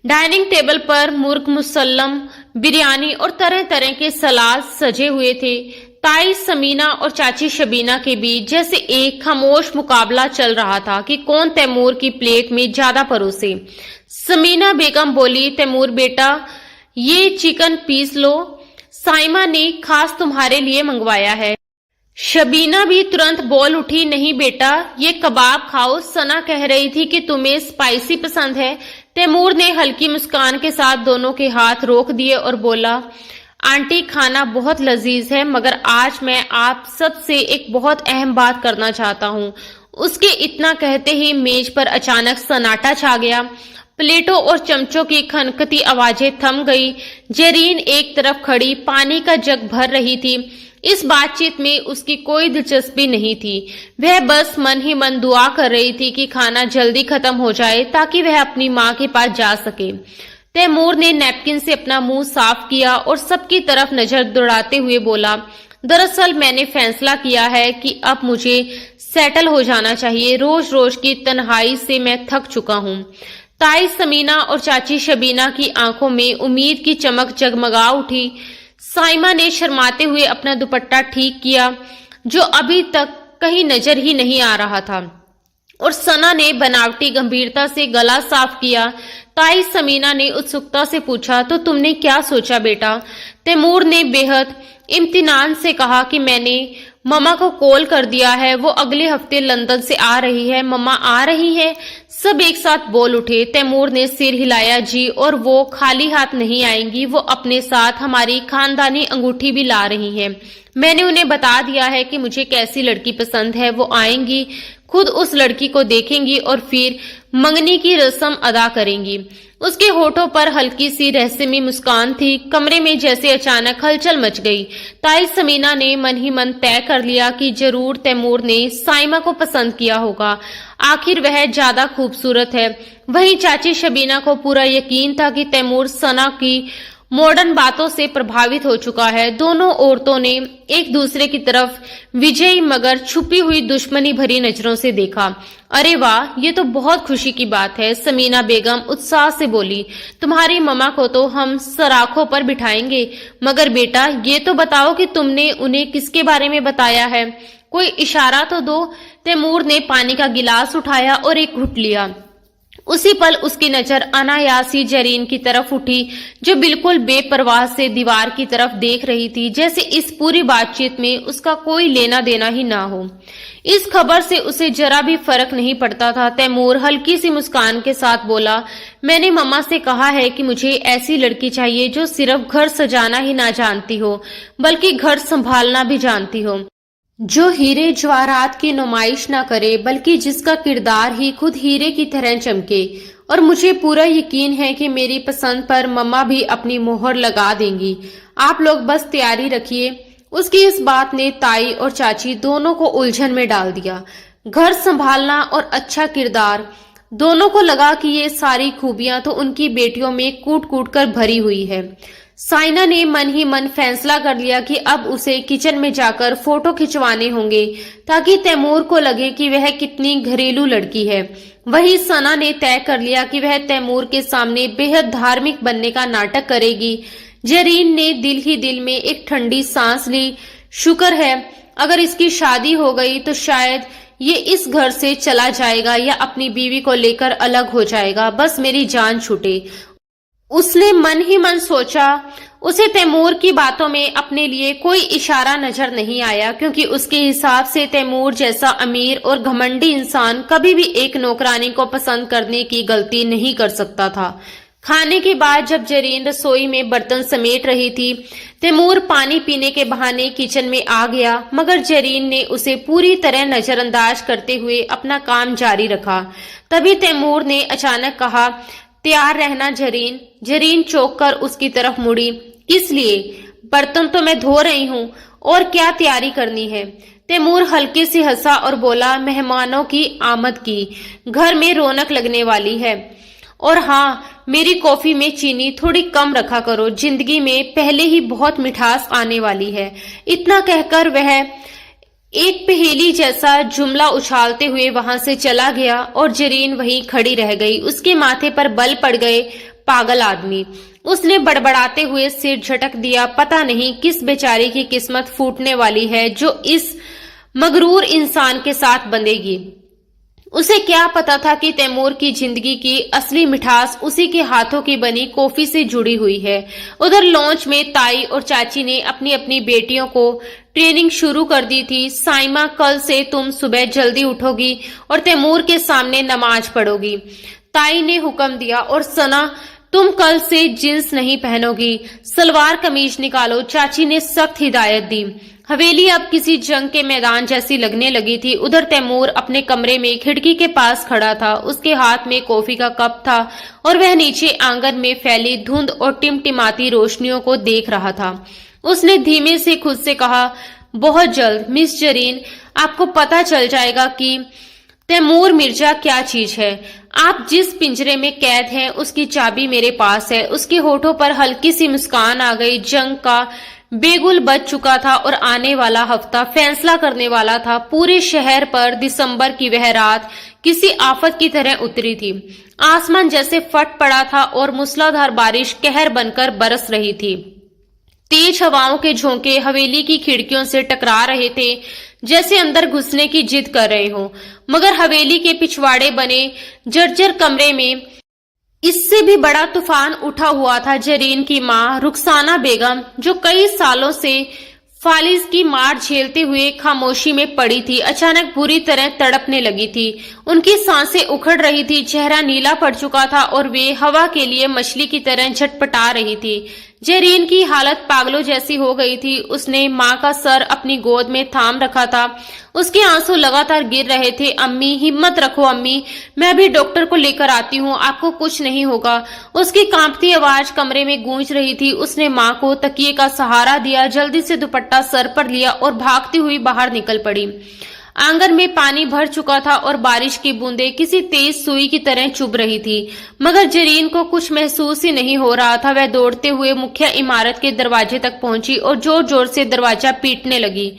डाइनिंग टेबल पर मुर्ग मुसल्लम, बिरयानी और तरह तरह के सलाद सजे हुए थे। ताई समीना और चाची शबीना के बीच जैसे एक खामोश मुकाबला चल रहा था कि कौन तैमूर की प्लेट में ज्यादा परोसे। समीना बेगम बोली, तैमूर बेटा, ये चिकन पीस लो, साइमा ने खास तुम्हारे लिए मंगवाया है। शबीना भी तुरंत बोल उठी, नहीं बेटा, ये कबाब खाओ, सना कह रही थी कि तुम्हें स्पाइसी पसंद है। तैमूर ने हल्की मुस्कान के साथ दोनों के हाथ रोक दिए और बोला, आंटी, खाना बहुत लजीज है, मगर आज मैं आप सबसे एक बहुत अहम बात करना चाहता हूँ। उसके इतना कहते ही मेज पर अचानक सन्नाटा छा गया। प्लेटों और चमचों की खनकती आवाजें थम गई। जेरीन एक तरफ खड़ी पानी का जग भर रही थी। इस बातचीत में उसकी कोई दिलचस्पी नहीं थी। वह बस मन ही मन दुआ कर रही थी कि खाना जल्दी खत्म हो जाए ताकि वह अपनी माँ के पास जा सके। तैमूर ने नैपकिन से अपना मुंह साफ किया और सबकी तरफ नजर दौड़ाते हुए बोला, दरअसल मैंने फैसला किया है कि अब मुझे सेटल हो जाना चाहिए। रोज रोज की तन्हाई से मैं थक चुका हूँ। ताई समीना और चाची शबीना की आंखों में उम्मीद की चमक जगमगा उठी। साइमा ने शर्माते हुए अपना दुपट्टा ठीक किया जो अभी तक कहीं नजर ही नहीं आ रहा था, और सना ने बनावटी गंभीरता से गला साफ किया। ताई समीना ने उत्सुकता से पूछा, तो तुमने क्या सोचा बेटा? तैमूर ने बेहद इम्तिनान से कहा कि मैंने मम्मा को कॉल कर दिया है, वो अगले हफ्ते लंदन से आ रही है। मम्मा आ रही है? सब एक साथ बोल उठे। तैमूर ने सिर हिलाया, जी, और वो खाली हाथ नहीं आएंगी, वो अपने साथ हमारी खानदानी अंगूठी भी ला रही हैं। मैंने उन्हें बता दिया है कि मुझे कैसी लड़की पसंद है। वो आएंगी, खुद उस लड़की को देखेंगी और फिर मंगनी की रस्म अदा करेंगी। उसके होठों पर हल्की सी रहस्यमयी मुस्कान थी। कमरे में जैसे अचानक हलचल मच गई। ताई समीना ने मन ही मन तय कर लिया कि जरूर तैमूर ने साइमा को पसंद किया होगा, आखिर वह ज्यादा खूबसूरत है। वहीं चाची शबीना को पूरा यकीन था कि तैमूर सना की मॉडर्न बातों से प्रभावित हो चुका है। दोनों औरतों ने एक दूसरे की तरफ विजयी मगर छुपी हुई दुश्मनी भरी नजरों से देखा। अरे वाह, ये तो बहुत खुशी की बात है, समीना बेगम उत्साह से बोली। तुम्हारी मम्मा को तो हम सराखों पर बिठाएंगे, मगर बेटा ये तो बताओ कि तुमने उन्हें किसके बारे में बताया है? कोई इशारा तो दो। तैमूर ने पानी का गिलास उठाया और एक घुट लिया। उसी पल उसकी नजर अनायासी जेरीन की तरफ उठी, जो बिल्कुल बेपरवाह से दीवार की तरफ देख रही थी, जैसे इस पूरी बातचीत में उसका कोई लेना देना ही ना हो। इस खबर से उसे जरा भी फर्क नहीं पड़ता था। तैमूर हल्की सी मुस्कान के साथ बोला, मैंने मम्मा से कहा है कि मुझे ऐसी लड़की चाहिए जो सिर्फ घर सजाना ही ना जानती हो, बल्कि घर संभालना भी जानती हो, जो हीरे जवाहरात की नुमाइश ना करे, बल्कि जिसका किरदार ही खुद हीरे की तरह चमके। और मुझे पूरा यकीन है कि मेरी पसंद पर मम्मा भी अपनी मोहर लगा देंगी। आप लोग बस तैयारी रखिए। उसकी इस बात ने ताई और चाची दोनों को उलझन में डाल दिया। घर संभालना और अच्छा किरदार, दोनों को लगा कि ये सारी खूबियां तो उनकी बेटियों में कूट कूट कर भरी हुई है। साइना ने मन ही मन फैसला कर लिया कि अब उसे किचन में जाकर फोटो खिंचवाने होंगे ताकि तैमूर को लगे कि वह कितनी घरेलू लड़की है। वहीं सना ने तय कर लिया कि वह तैमूर के सामने बेहद धार्मिक बनने का नाटक करेगी। जेरीन ने दिल ही दिल में एक ठंडी सांस ली। शुक्र है, अगर इसकी शादी हो गई तो शायद ये इस घर से चला जाएगा या अपनी बीवी को लेकर अलग हो जाएगा, बस मेरी जान छूटे। उसने मन ही मन सोचा। उसे तैमूर की बातों में अपने लिए कोई इशारा नजर नहीं आया, क्योंकि उसके हिसाब से तैमूर जैसा अमीर और घमंडी इंसान कभी भी एक नौकरानी को पसंद करने की गलती नहीं कर सकता था। खाने के बाद जब जेरीन रसोई में बर्तन समेट रही थी, तैमूर पानी पीने के बहाने किचन में आ गया, मगर जेरीन ने उसे पूरी तरह नजरअंदाज करते हुए अपना काम जारी रखा। तभी तैमूर ने अचानक कहा, तैयार रहना जेरीन। जेरीन चौंक कर उसकी तरफ मुड़ी। किस लिए? बर्तन तो मैं धो रही हूँ, और क्या तैयारी करनी है? तैमूर हल्के से हंसा और बोला, मेहमानों की आमद की, घर में रौनक लगने वाली है। और हाँ, मेरी कॉफी में चीनी थोड़ी कम रखा करो, जिंदगी में पहले ही बहुत मिठास आने वाली है। इतना कहकर वह एक पहेली जैसा जुमला उछालते हुए वहां से चला गया और जेरीन वहीं खड़ी रह गई। उसके माथे पर बल पड़ गए। पागल आदमी, उसने बड़बड़ाते हुए सिर झटक दिया। पता नहीं किस बेचारी की किस्मत फूटने वाली है जो इस मगरूर इंसान के साथ बंधेगी। उसे क्या पता था कि तैमूर की जिंदगी की असली मिठास उसी के हाथों की बनी कॉफी से जुड़ी हुई है। उधर लॉन्च में ताई और चाची ने अपनी अपनी बेटियों को ट्रेनिंग शुरू कर दी थी। साइमा, कल से तुम सुबह जल्दी उठोगी और तैमूर के सामने नमाज पढ़ोगी, ताई ने हुक्म दिया। और सना, तुम कल से जींस नहीं पहनोगी, सलवार कमीज निकालो, चाची ने सख्त हिदायत दी। हवेली अब किसी जंग के मैदान जैसी लगने लगी थी। उधर तैमूर अपने कमरे में खिड़की के पास खड़ा था। उसके हाथ में कॉफी का कप था और वह नीचे आंगन में फैली धुंध और टिमटिमाती रोशनियों को देख रहा था। उसने धीमे से खुद से कहा, बहुत जल्द मिस जरीन, आपको पता चल जाएगा कि तैमूर मिर्जा क्या चीज है। आप जिस पिंजरे में कैद हैं उसकी चाबी मेरे पास है। उसके होठों पर हल्की सी मुस्कान आ गई। जंग का बेगुल बज चुका था और आने वाला हफ्ता फैसला करने वाला था। पूरे शहर पर दिसंबर की वह रात किसी आफत की तरह उतरी थी। आसमान जैसे फट पड़ा था और मूसलाधार बारिश कहर बनकर बरस रही थी। तेज हवाओं के झोंके हवेली की खिड़कियों से टकरा रहे थे, जैसे अंदर घुसने की जिद कर रहे हो। मगर हवेली के पिछवाड़े बने जर्जर कमरे में इससे भी बड़ा तूफान उठा हुआ था। जरीन की मां रुखसाना बेगम, जो कई सालों से फालिज की मार झेलते हुए खामोशी में पड़ी थी, अचानक बुरी तरह तड़पने लगी थी। उनकी सांसें उखड़ रही थी, चेहरा नीला पड़ चुका था और वे हवा के लिए मछली की तरह झटपटा रही थी। जरीन की हालत पागलों जैसी हो गई थी। उसने माँ का सर अपनी गोद में थाम रखा था। उसके आंसू लगातार गिर रहे थे। अम्मी, हिम्मत रखो अम्मी, मैं भी डॉक्टर को लेकर आती हूँ, आपको कुछ नहीं होगा। उसकी कांपती आवाज कमरे में गूंज रही थी। उसने माँ को तकिए का सहारा दिया, जल्दी से दुपट्टा सर पर लिया और भागती हुई बाहर निकल पड़ी। आंगन में पानी भर चुका था और बारिश की बूंदें किसी तेज सुई की तरह चुभ रही थी। मगर जरीन को कुछ महसूस ही नहीं हो रहा था। वह दौड़ते हुए मुख्य इमारत के दरवाजे तक पहुंची और जोर जोर से दरवाजा पीटने लगी।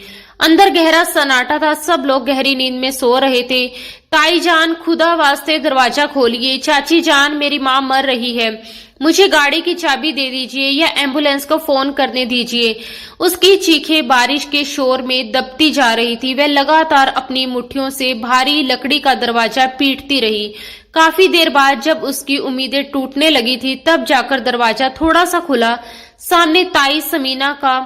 अंदर गहरा सन्नाटा था। सब लोग गहरी नींद में सो रहे थे। ताई जान, खुदा वास्ते दरवाजा खोलिए। चाची जान, मेरी माँ मर रही है, मुझे गाड़ी की चाबी दे दीजिए या एम्बुलेंस को फोन करने दीजिए। उसकी चीखें बारिश के शोर में दबती जा रही थी। वह लगातार अपनी मुट्ठियों से भारी लकड़ी का दरवाजा पीटती रही। काफी देर बाद जब उसकी उम्मीदें टूटने लगी थी, तब जाकर दरवाजा थोड़ा सा खुला। सामने ताई समीना का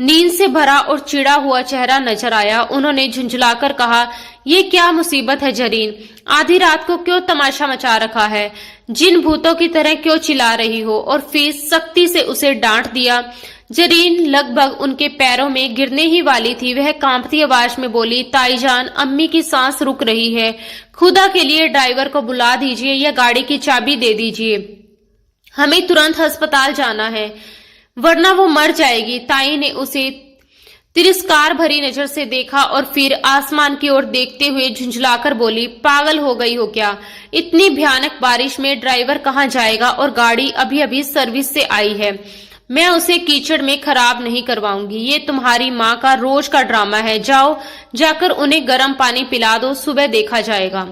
नींद से भरा और चिड़ा हुआ चेहरा नजर आया। उन्होंने झुंझलाकर कहा, ये क्या मुसीबत है जरीन? आधी रात को क्यों तमाशा मचा रखा है? जिन भूतों की तरह क्यों चिल्ला रही हो? और फिर सख्ती से उसे डांट दिया। जरीन लगभग उनके पैरों में गिरने ही वाली थी। वह कांपती आवाज में बोली, ताईजान, अम्मी की सांस रुक रही है, खुदा के लिए ड्राइवर को बुला दीजिए या गाड़ी की चाबी दे दीजिए, हमें तुरंत अस्पताल जाना है वरना वो मर जाएगी। ताई ने उसे तिरस्कार भरी नजर से देखा और फिर आसमान की ओर देखते हुए झुंझलाकर बोली, पागल हो गई हो क्या? इतनी भयानक बारिश में ड्राइवर कहाँ जाएगा? और गाड़ी अभी अभी सर्विस से आई है, मैं उसे कीचड़ में खराब नहीं करवाऊंगी। ये तुम्हारी माँ का रोज का ड्रामा है। जाओ, जाकर उन्हें गर्म पानी पिला दो, सुबह देखा जाएगा।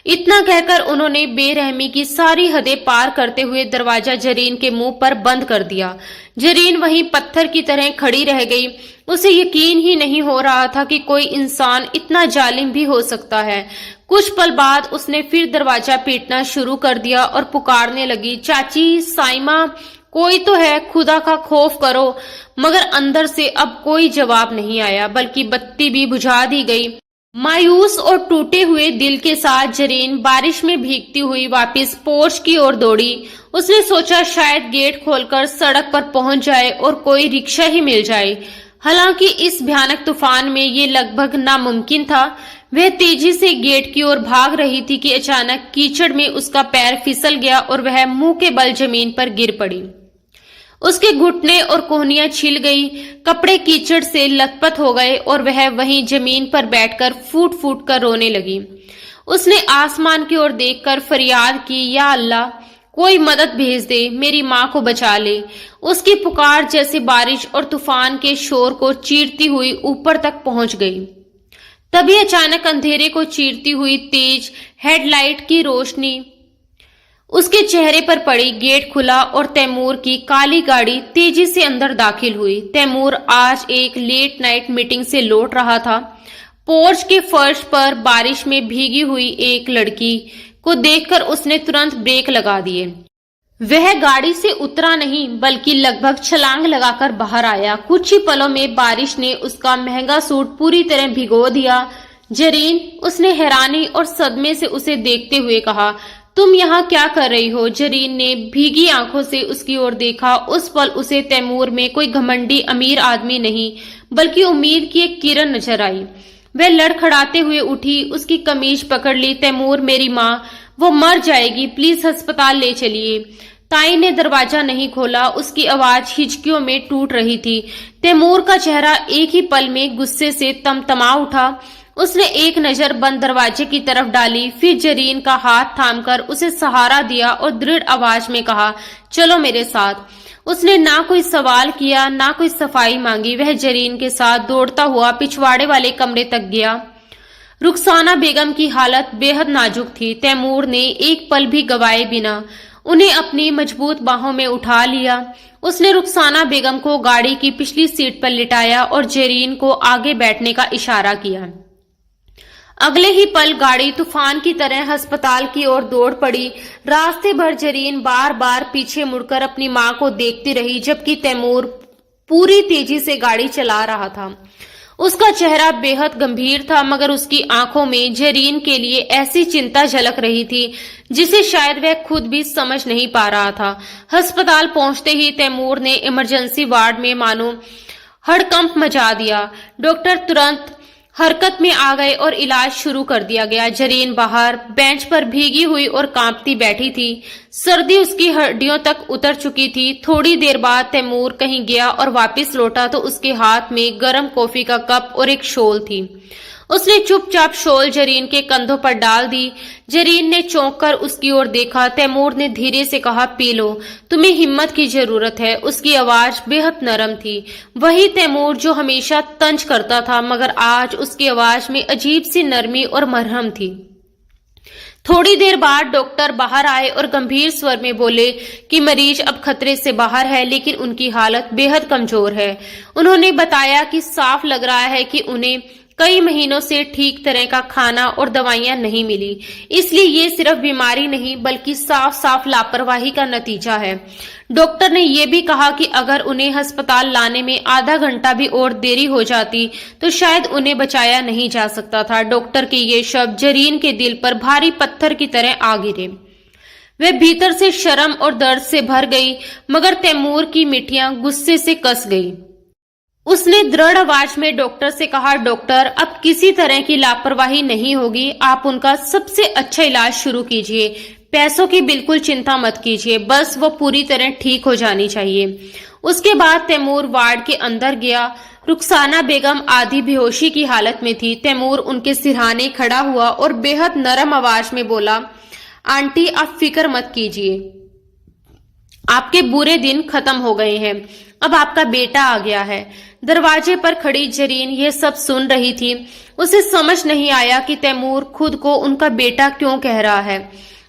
इतना कहकर उन्होंने बेरहमी की सारी हदें पार करते हुए दरवाजा जरीन के मुंह पर बंद कर दिया। जरीन वहीं पत्थर की तरह खड़ी रह गई। उसे यकीन ही नहीं हो रहा था कि कोई इंसान इतना जालिम भी हो सकता है। कुछ पल बाद उसने फिर दरवाजा पीटना शुरू कर दिया और पुकारने लगी, चाची, साइमा, कोई तो है, खुदा का खौफ करो। मगर अंदर से अब कोई जवाब नहीं आया, बल्कि बत्ती भी बुझा दी गई। मायूस और टूटे हुए दिल के साथ जरीन बारिश में भीगती हुई वापस पोर्च की ओर दौड़ी। उसने सोचा शायद गेट खोलकर सड़क पर पहुंच जाए और कोई रिक्शा ही मिल जाए। हालांकि इस भयानक तूफान में ये लगभग नामुमकिन था। वह तेजी से गेट की ओर भाग रही थी कि अचानक कीचड़ में उसका पैर फिसल गया और वह मुंह के बल जमीन पर गिर पड़ी। उसके घुटने और कोहनियां छिल गई, कपड़े कीचड़ से लथपथ हो गए और वह वहीं जमीन पर बैठकर फूट फूट कर रोने लगी। उसने आसमान की ओर देखकर फरियाद की, या अल्लाह, कोई मदद भेज दे, मेरी माँ को बचा ले। उसकी पुकार जैसे बारिश और तूफान के शोर को चीरती हुई ऊपर तक पहुंच गई। तभी अचानक अंधेरे को चीरती हुई तेज हेडलाइट की रोशनी उसके चेहरे पर पड़ी। गेट खुला और तैमूर की काली गाड़ी तेजी से अंदर दाखिल हुई। तैमूर आज एक लेट नाइट मीटिंग से लौट रहा था। पोर्च के फर्श पर बारिश में भीगी हुई एक लड़की को देखकर उसने तुरंत ब्रेक लगा दिए। वह गाड़ी से उतरा नहीं, बल्कि लगभग छलांग लगाकर बाहर आया। कुछ ही पलों में बारिश ने उसका महंगा सूट पूरी तरह भिगो दिया। जरीन, उसने हैरानी और सदमे से उसे देखते हुए कहा, तुम यहाँ क्या कर रही हो? जरीन ने भीगी आंखों से उसकी ओर देखा। उस पल उसे तैमूर में कोई घमंडी अमीर आदमी नहीं बल्कि उम्मीद की एक किरण नजर आई। वह लड़खड़ाते हुए उठी, उसकी कमीज पकड़ ली। तैमूर, मेरी माँ, वो मर जाएगी, प्लीज अस्पताल ले चलिए। ताई ने दरवाजा नहीं खोला, उसकी आवाज हिचकियों में टूट रही थी। तैमूर का चेहरा एक ही पल में गुस्से से तमतमा उठा। उसने एक नजर बंद दरवाजे की तरफ डाली, फिर जरीन का हाथ थामकर उसे सहारा दिया और दृढ़ आवाज में कहा, चलो मेरे साथ। उसने ना कोई सवाल किया, ना कोई सफाई मांगी। वह जरीन के साथ दौड़ता हुआ पिछवाड़े वाले कमरे तक गया। रुखसाना बेगम की हालत बेहद नाजुक थी। तैमूर ने एक पल भी गवाए बिना उन्हें अपनी मजबूत बाहों में उठा लिया। उसने रुखसाना बेगम को गाड़ी की पिछली सीट पर लिटाया और जरीन को आगे बैठने का इशारा किया। अगले ही पल गाड़ी तूफान की तरह अस्पताल की ओर दौड़ पड़ी। रास्ते भर जरीन बार बार पीछे मुड़कर अपनी मां को देखती रही, जबकि तैमूर पूरी तेजी से गाड़ी चला रहा था। उसका चेहरा बेहद गंभीर था, मगर उसकी आंखों में जरीन के लिए ऐसी चिंता झलक रही थी जिसे शायद वह खुद भी समझ नहीं पा रहा था। अस्पताल पहुंचते ही तैमूर ने इमरजेंसी वार्ड में मानो हड़कंप मचा दिया। डॉक्टर तुरंत हरकत में आ गए और इलाज शुरू कर दिया गया। जरीन बाहर बेंच पर भीगी हुई और कांपती बैठी थी। सर्दी उसकी हड्डियों तक उतर चुकी थी। थोड़ी देर बाद तैमूर कहीं गया और वापस लौटा तो उसके हाथ में गर्म कॉफी का कप और एक शॉल थी। उसने चुपचाप शॉल जरीन के कंधों पर डाल दी। जरीन ने चौंक कर उसकी ओर देखा। तैमूर ने धीरे से कहा, पी लो, तुम्हें हिम्मत की जरूरत है। उसकी आवाज बेहद नरम थी। वही तैमूर जो हमेशा तंज करता था, मगर आज उसकी आवाज में अजीब सी नरमी और मरहम थी। थोड़ी देर बाद डॉक्टर बाहर आए और गंभीर स्वर में बोले कि मरीज अब खतरे से बाहर है, लेकिन उनकी हालत बेहद कमजोर है। उन्होंने बताया कि साफ लग रहा है कि उन्हें कई महीनों से ठीक तरह का खाना और दवाइयां नहीं मिली, इसलिए ये सिर्फ बीमारी नहीं बल्कि साफ साफ लापरवाही का नतीजा है। डॉक्टर ने यह भी कहा कि अगर उन्हें अस्पताल लाने में आधा घंटा भी और देरी हो जाती तो शायद उन्हें बचाया नहीं जा सकता था। डॉक्टर के ये शब्द जरीन के दिल पर भारी पत्थर की तरह आ गिरे। वह भीतर से शर्म और दर्द से भर गई, मगर तैमूर की मिठियां गुस्से से कस गई। उसने दृढ़ आवाज में डॉक्टर से कहा, डॉक्टर, अब किसी तरह की लापरवाही नहीं होगी। आप उनका सबसे अच्छा इलाज शुरू कीजिए। पैसों की बिल्कुल चिंता मत कीजिए, बस वो पूरी तरह ठीक हो जानी चाहिए। उसके बाद तैमूर वार्ड के अंदर गया। रुखसाना बेगम आधी बेहोशी की हालत में थी। तैमूर उनके सिरहाने खड़ा हुआ और बेहद नरम आवाज में बोला, आंटी, आप फिक्र मत कीजिए, आपके बुरे दिन खत्म हो गए हैं। अब आपका बेटा आ गया है। दरवाजे पर खड़ी जरीन ये सब सुन रही थी। उसे समझ नहीं आया कि तैमूर खुद को उनका बेटा क्यों कह रहा है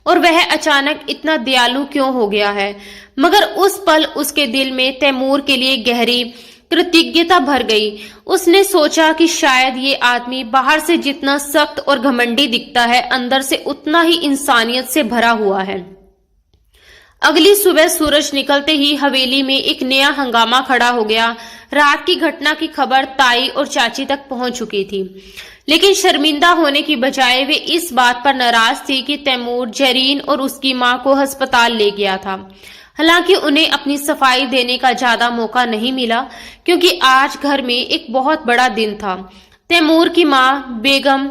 और वह अचानक इतना दयालु क्यों हो गया है। मगर उस पल उसके दिल में तैमूर के लिए गहरी कृतज्ञता भर गई। उसने सोचा कि शायद ये आदमी बाहर से जितना सख्त और घमंडी दिखता है, अंदर से उतना ही इंसानियत से भरा हुआ है। अगली सुबह सूरज निकलते ही हवेली में एक नया हंगामा खड़ा हो गया। रात की घटना की खबर ताई और चाची तक पहुंच चुकी थी, लेकिन शर्मिंदा होने की बजाय वे इस बात पर नाराज थी कि तैमूर जरीन और उसकी मां को अस्पताल ले गया था। हालांकि उन्हें अपनी सफाई देने का ज्यादा मौका नहीं मिला, क्योंकि आज घर में एक बहुत बड़ा दिन था। तैमूर की मां बेगम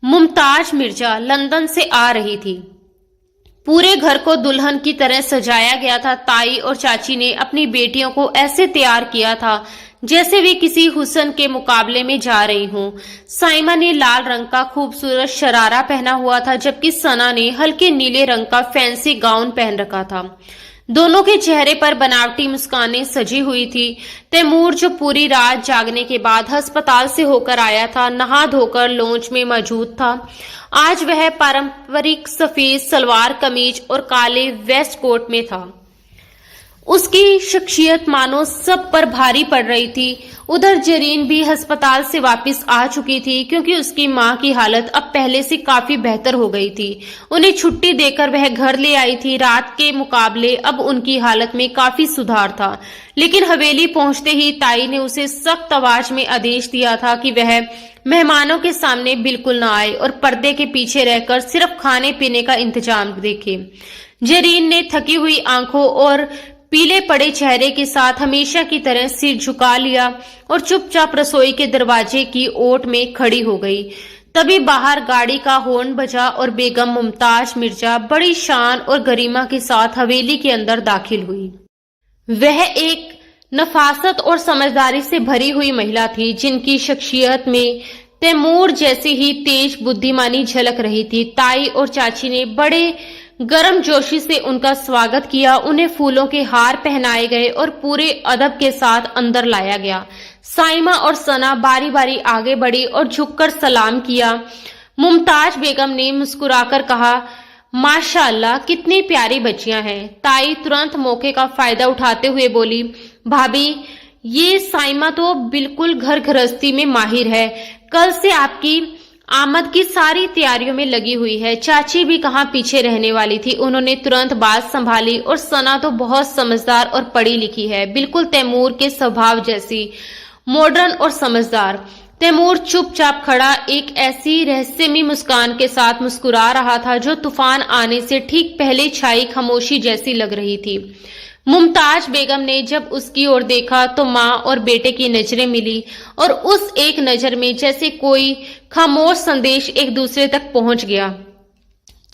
मुमताज मिर्जा लंदन से आ रही थी। पूरे घर को दुल्हन की तरह सजाया गया था। ताई और चाची ने अपनी बेटियों को ऐसे तैयार किया था जैसे वे किसी हुस्न के मुकाबले में जा रही हों। साइमा ने लाल रंग का खूबसूरत शरारा पहना हुआ था, जबकि सना ने हल्के नीले रंग का फैंसी गाउन पहन रखा था। दोनों के चेहरे पर बनावटी मुस्कानें सजी हुई थी। तैमूर, जो पूरी रात जागने के बाद अस्पताल से होकर आया था, नहा धोकर लॉन्च में मौजूद था। आज वह पारंपरिक सफेद सलवार कमीज और काले वेस्ट कोट में था। उसकी शख्सियत मानो सब पर भारी पड़ रही थी। उधर जरीन भी अस्पताल से वापस आ चुकी थी, क्योंकि उसकी मां की हालत अब पहले से काफी बेहतर हो गई थी। उन्हें छुट्टी देकर वह घर ले आई थी। रात के मुकाबले अब उनकी हालत में काफी सुधार था, लेकिन हवेली पहुंचते ही ताई ने उसे सख्त आवाज में आदेश दिया था कि वह मेहमानों के सामने बिल्कुल ना आए और पर्दे के पीछे रहकर सिर्फ खाने पीने का इंतजाम देखे। जरीन ने थकी हुई आंखों और पीले पड़े चेहरे के साथ हमेशा की तरह सिर झुका लिया और चुपचाप रसोई के दरवाजे की ओट में खड़ी हो गई। तभी बाहर गाड़ी का हॉर्न बजा और बेगम मुमताज मिर्जा बड़ी शान और गरिमा के साथ हवेली के अंदर दाखिल हुई। वह एक नफासत और समझदारी से भरी हुई महिला थी, जिनकी शख्सियत में तैमूर जैसी ही तेज बुद्धिमानी झलक रही थी। ताई और चाची ने बड़े गर्मजोशी से उनका स्वागत किया। उन्हें फूलों के हार पहनाए गए और पूरे अदब के साथ अंदर लाया गया। साइमा और सना बारी बारी आगे बढ़ी और झुककर सलाम किया। मुमताज बेगम ने मुस्कुराकर कहा, माशाअल्लाह, कितनी प्यारी बच्चियां हैं। ताई तुरंत मौके का फायदा उठाते हुए बोली, भाभी, ये साइमा तो बिल्कुल घर गृहस्थी में माहिर है। कल से आपकी आमद की सारी तैयारियों में लगी हुई है। चाची भी कहाँ पीछे रहने वाली थी। उन्होंने तुरंत बात संभाली, और सना तो बहुत समझदार और पढ़ी लिखी है, बिल्कुल तैमूर के स्वभाव जैसी, मॉडर्न और समझदार। तैमूर चुपचाप खड़ा एक ऐसी रहस्यमयी मुस्कान के साथ मुस्कुरा रहा था जो तूफान आने से ठीक पहले छाई खामोशी जैसी लग रही थी। मुमताज बेगम ने जब उसकी ओर देखा तो माँ और बेटे की नजरें मिली, और उस एक नजर में जैसे कोई खामोश संदेश एक दूसरे तक पहुंच गया।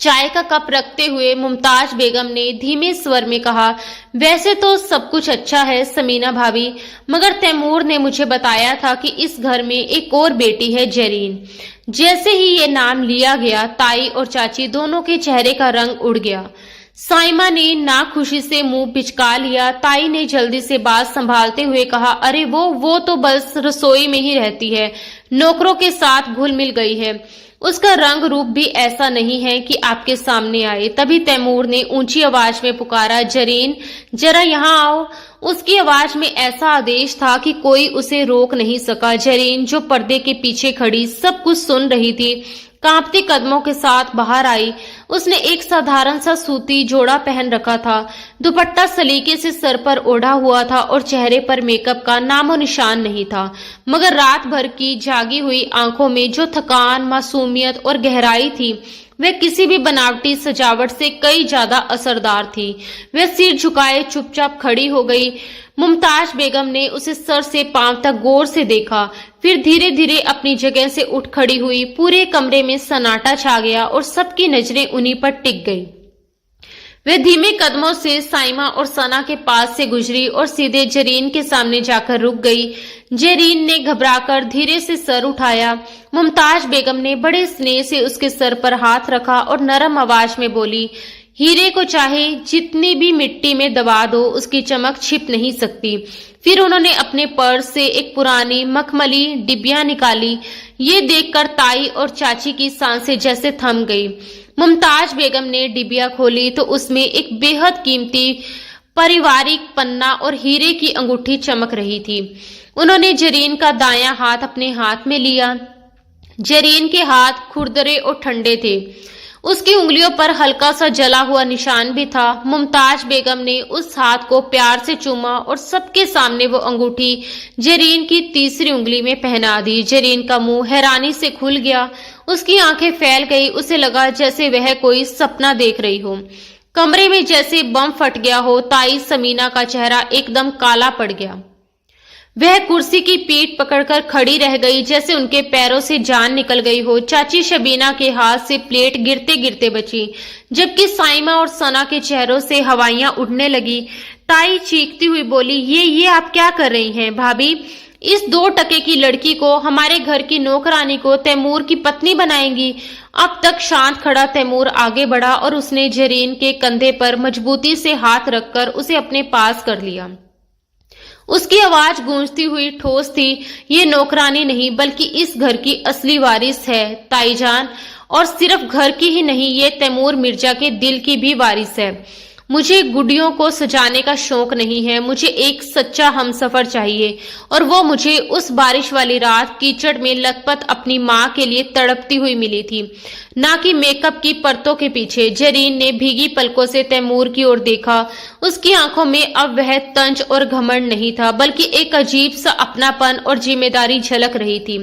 चाय का कप रखते हुए मुमताज बेगम ने धीमे स्वर में कहा, वैसे तो सब कुछ अच्छा है समीना भाभी, मगर तैमूर ने मुझे बताया था कि इस घर में एक और बेटी है, जरीन। जैसे ही ये नाम लिया गया, ताई और चाची दोनों के चेहरे का रंग उड़ गया। साइमा ने नाखुशी से मुंह पिचका लिया। ताई ने जल्दी से बात संभालते हुए कहा, अरे वो तो बस रसोई में ही रहती है, नौकरों के साथ घुल मिल गई है। उसका रंग रूप भी ऐसा नहीं है कि आपके सामने आए। तभी तैमूर ने ऊंची आवाज में पुकारा, जरीन, जरा यहाँ आओ। उसकी आवाज में ऐसा आदेश था कि कोई उसे रोक नहीं सका। जरीन, जो पर्दे के पीछे खड़ी सब कुछ सुन रही थी, कांपते कदमों के साथ बाहर आई। उसने एक साधारण सा सूती जोड़ा पहन रखा था। दुपट्टा सलीके से सर पर ओढ़ा हुआ था और चेहरे पर मेकअप का नामो निशान नहीं था, मगर रात भर की जागी हुई आंखों में जो थकान, मासूमियत और गहराई थी, वह किसी भी बनावटी सजावट से कई ज्यादा असरदार थी। वह सिर झुकाए चुपचाप खड़ी हो गई। मुमताज बेगम ने उसे सर से पांव तक गौर से देखा, फिर धीरे धीरे अपनी जगह से उठ खड़ी हुई। पूरे कमरे में सन्नाटा छा गया और सबकी नजरें उन्हीं पर टिक गई। वह धीमे कदमों से साइमा और सना के पास से गुजरी और सीधे जरीन के सामने जाकर रुक गई। जरीन ने घबराकर धीरे से सर उठाया। मुमताज बेगम ने बड़े स्नेह से उसके सर पर हाथ रखा और नरम आवाज में बोली, हीरे को चाहे जितनी भी मिट्टी में दबा दो, उसकी चमक छिप नहीं सकती। फिर उन्होंने अपने पर्स से एक पुरानी मखमली डिबिया निकाली। ये देखकर ताई और चाची की सांसें जैसे थम गई। मुमताज बेगम ने डिबिया खोली तो उसमें एक बेहद कीमती पारिवारिक पन्ना और हीरे की अंगूठी चमक रही थी। उन्होंने जरीन का दायां हाथ अपने हाथ में लिया। जरीन के हाथ खुरदरे और ठंडे थे। उसकी उंगलियों पर हल्का सा जला हुआ निशान भी था। मुमताज बेगम ने उस हाथ को प्यार से चूमा और सबके सामने वो अंगूठी जरीन की तीसरी उंगली में पहना दी। जरीन का मुंह हैरानी से खुल गया, उसकी आंखें फैल गई। उसे लगा जैसे वह कोई सपना देख रही हो। कमरे में जैसे बम फट गया हो। ताई समीना का चेहरा एकदम काला पड़ गया। वह कुर्सी की पीठ पकड़कर खड़ी रह गई, जैसे उनके पैरों से जान निकल गई हो। चाची शबीना के हाथ से प्लेट गिरते गिरते बची, जबकि साइमा और सना के चेहरों से हवाइयां उड़ने लगी। ताई चीखती हुई बोली, ये आप क्या कर रही हैं भाभी? इस 2 टके की लड़की को, हमारे घर की नौकरानी को तैमूर की पत्नी बनाएंगी? अब तक शांत खड़ा तैमूर आगे बढ़ा और उसने जरीन के कंधे पर मजबूती से हाथ रखकर उसे अपने पास कर लिया। उसकी आवाज गूंजती हुई ठोस थी, ये नौकरानी नहीं बल्कि इस घर की असली वारिस है ताईजान, और सिर्फ घर की ही नहीं, ये तैमूर मिर्जा के दिल की भी वारिस है। मुझे गुडियों को सजाने का शौक नहीं है, मुझे एक सच्चा हमसफर चाहिए, और वो मुझे उस बारिश वाली रात कीचड़ में लथपथ अपनी माँ के लिए तड़पती हुई मिली थी, ना कि मेकअप की परतों के पीछे। जरीन ने भीगी पलकों से तैमूर की ओर देखा। उसकी आंखों में अब वह तंज और घमंड नहीं था, बल्कि एक अजीब सा अपनापन और जिम्मेदारी झलक रही थी।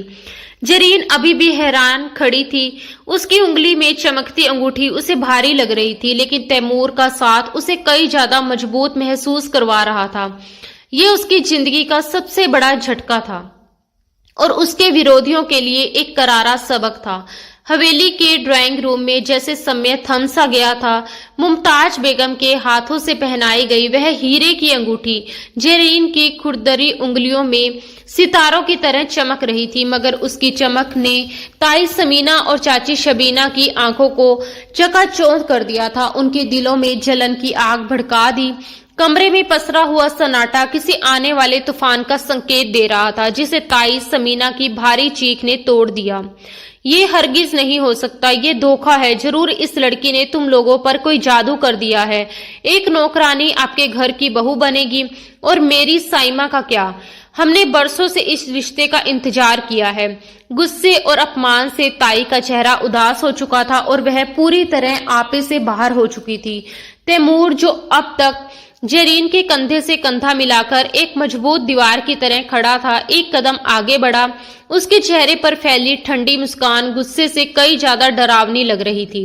जरीन अभी भी हैरान खड़ी थी। उसकी उंगली में चमकती अंगूठी उसे भारी लग रही थी, लेकिन तैमूर का साथ उसे कई ज्यादा मजबूत महसूस करवा रहा था। ये उसकी जिंदगी का सबसे बड़ा झटका था और उसके विरोधियों के लिए एक करारा सबक था। हवेली के ड्राइंग रूम में जैसे समय थम सा गया था। मुमताज बेगम के हाथों से पहनाई गई वह हीरे की अंगूठी जरीन की खुरदरी उंगलियों में सितारों की तरह चमक रही थी, मगर उसकी चमक ने ताई समीना और चाची शबीना की आंखों को चकाचौंध कर दिया था। उनके दिलों में जलन की आग भड़का दी। कमरे में पसरा हुआ सन्नाटा किसी आने वाले तूफान का संकेत दे रहा था, जिसे ताई समीना की भारी चीख ने तोड़ दिया। ये हरगिज नहीं हो सकता, ये धोखा है। जरूर इस लड़की ने तुम लोगों पर कोई जादू कर दिया है। एक नौकरानी आपके घर की बहू बनेगी, और मेरी साइमा का क्या? हमने बरसों से इस रिश्ते का इंतजार किया है। गुस्से और अपमान से ताई का चेहरा उदास हो चुका था और वह पूरी तरह आपे से बाहर हो चुकी थी। तैमूर, जो अब तक जरीन के कंधे से कंधा मिलाकर एक मजबूत दीवार की तरह खड़ा था, एक कदम आगे बढ़ा। उसके चेहरे पर फैली ठंडी मुस्कान गुस्से से कई ज्यादा डरावनी लग रही थी।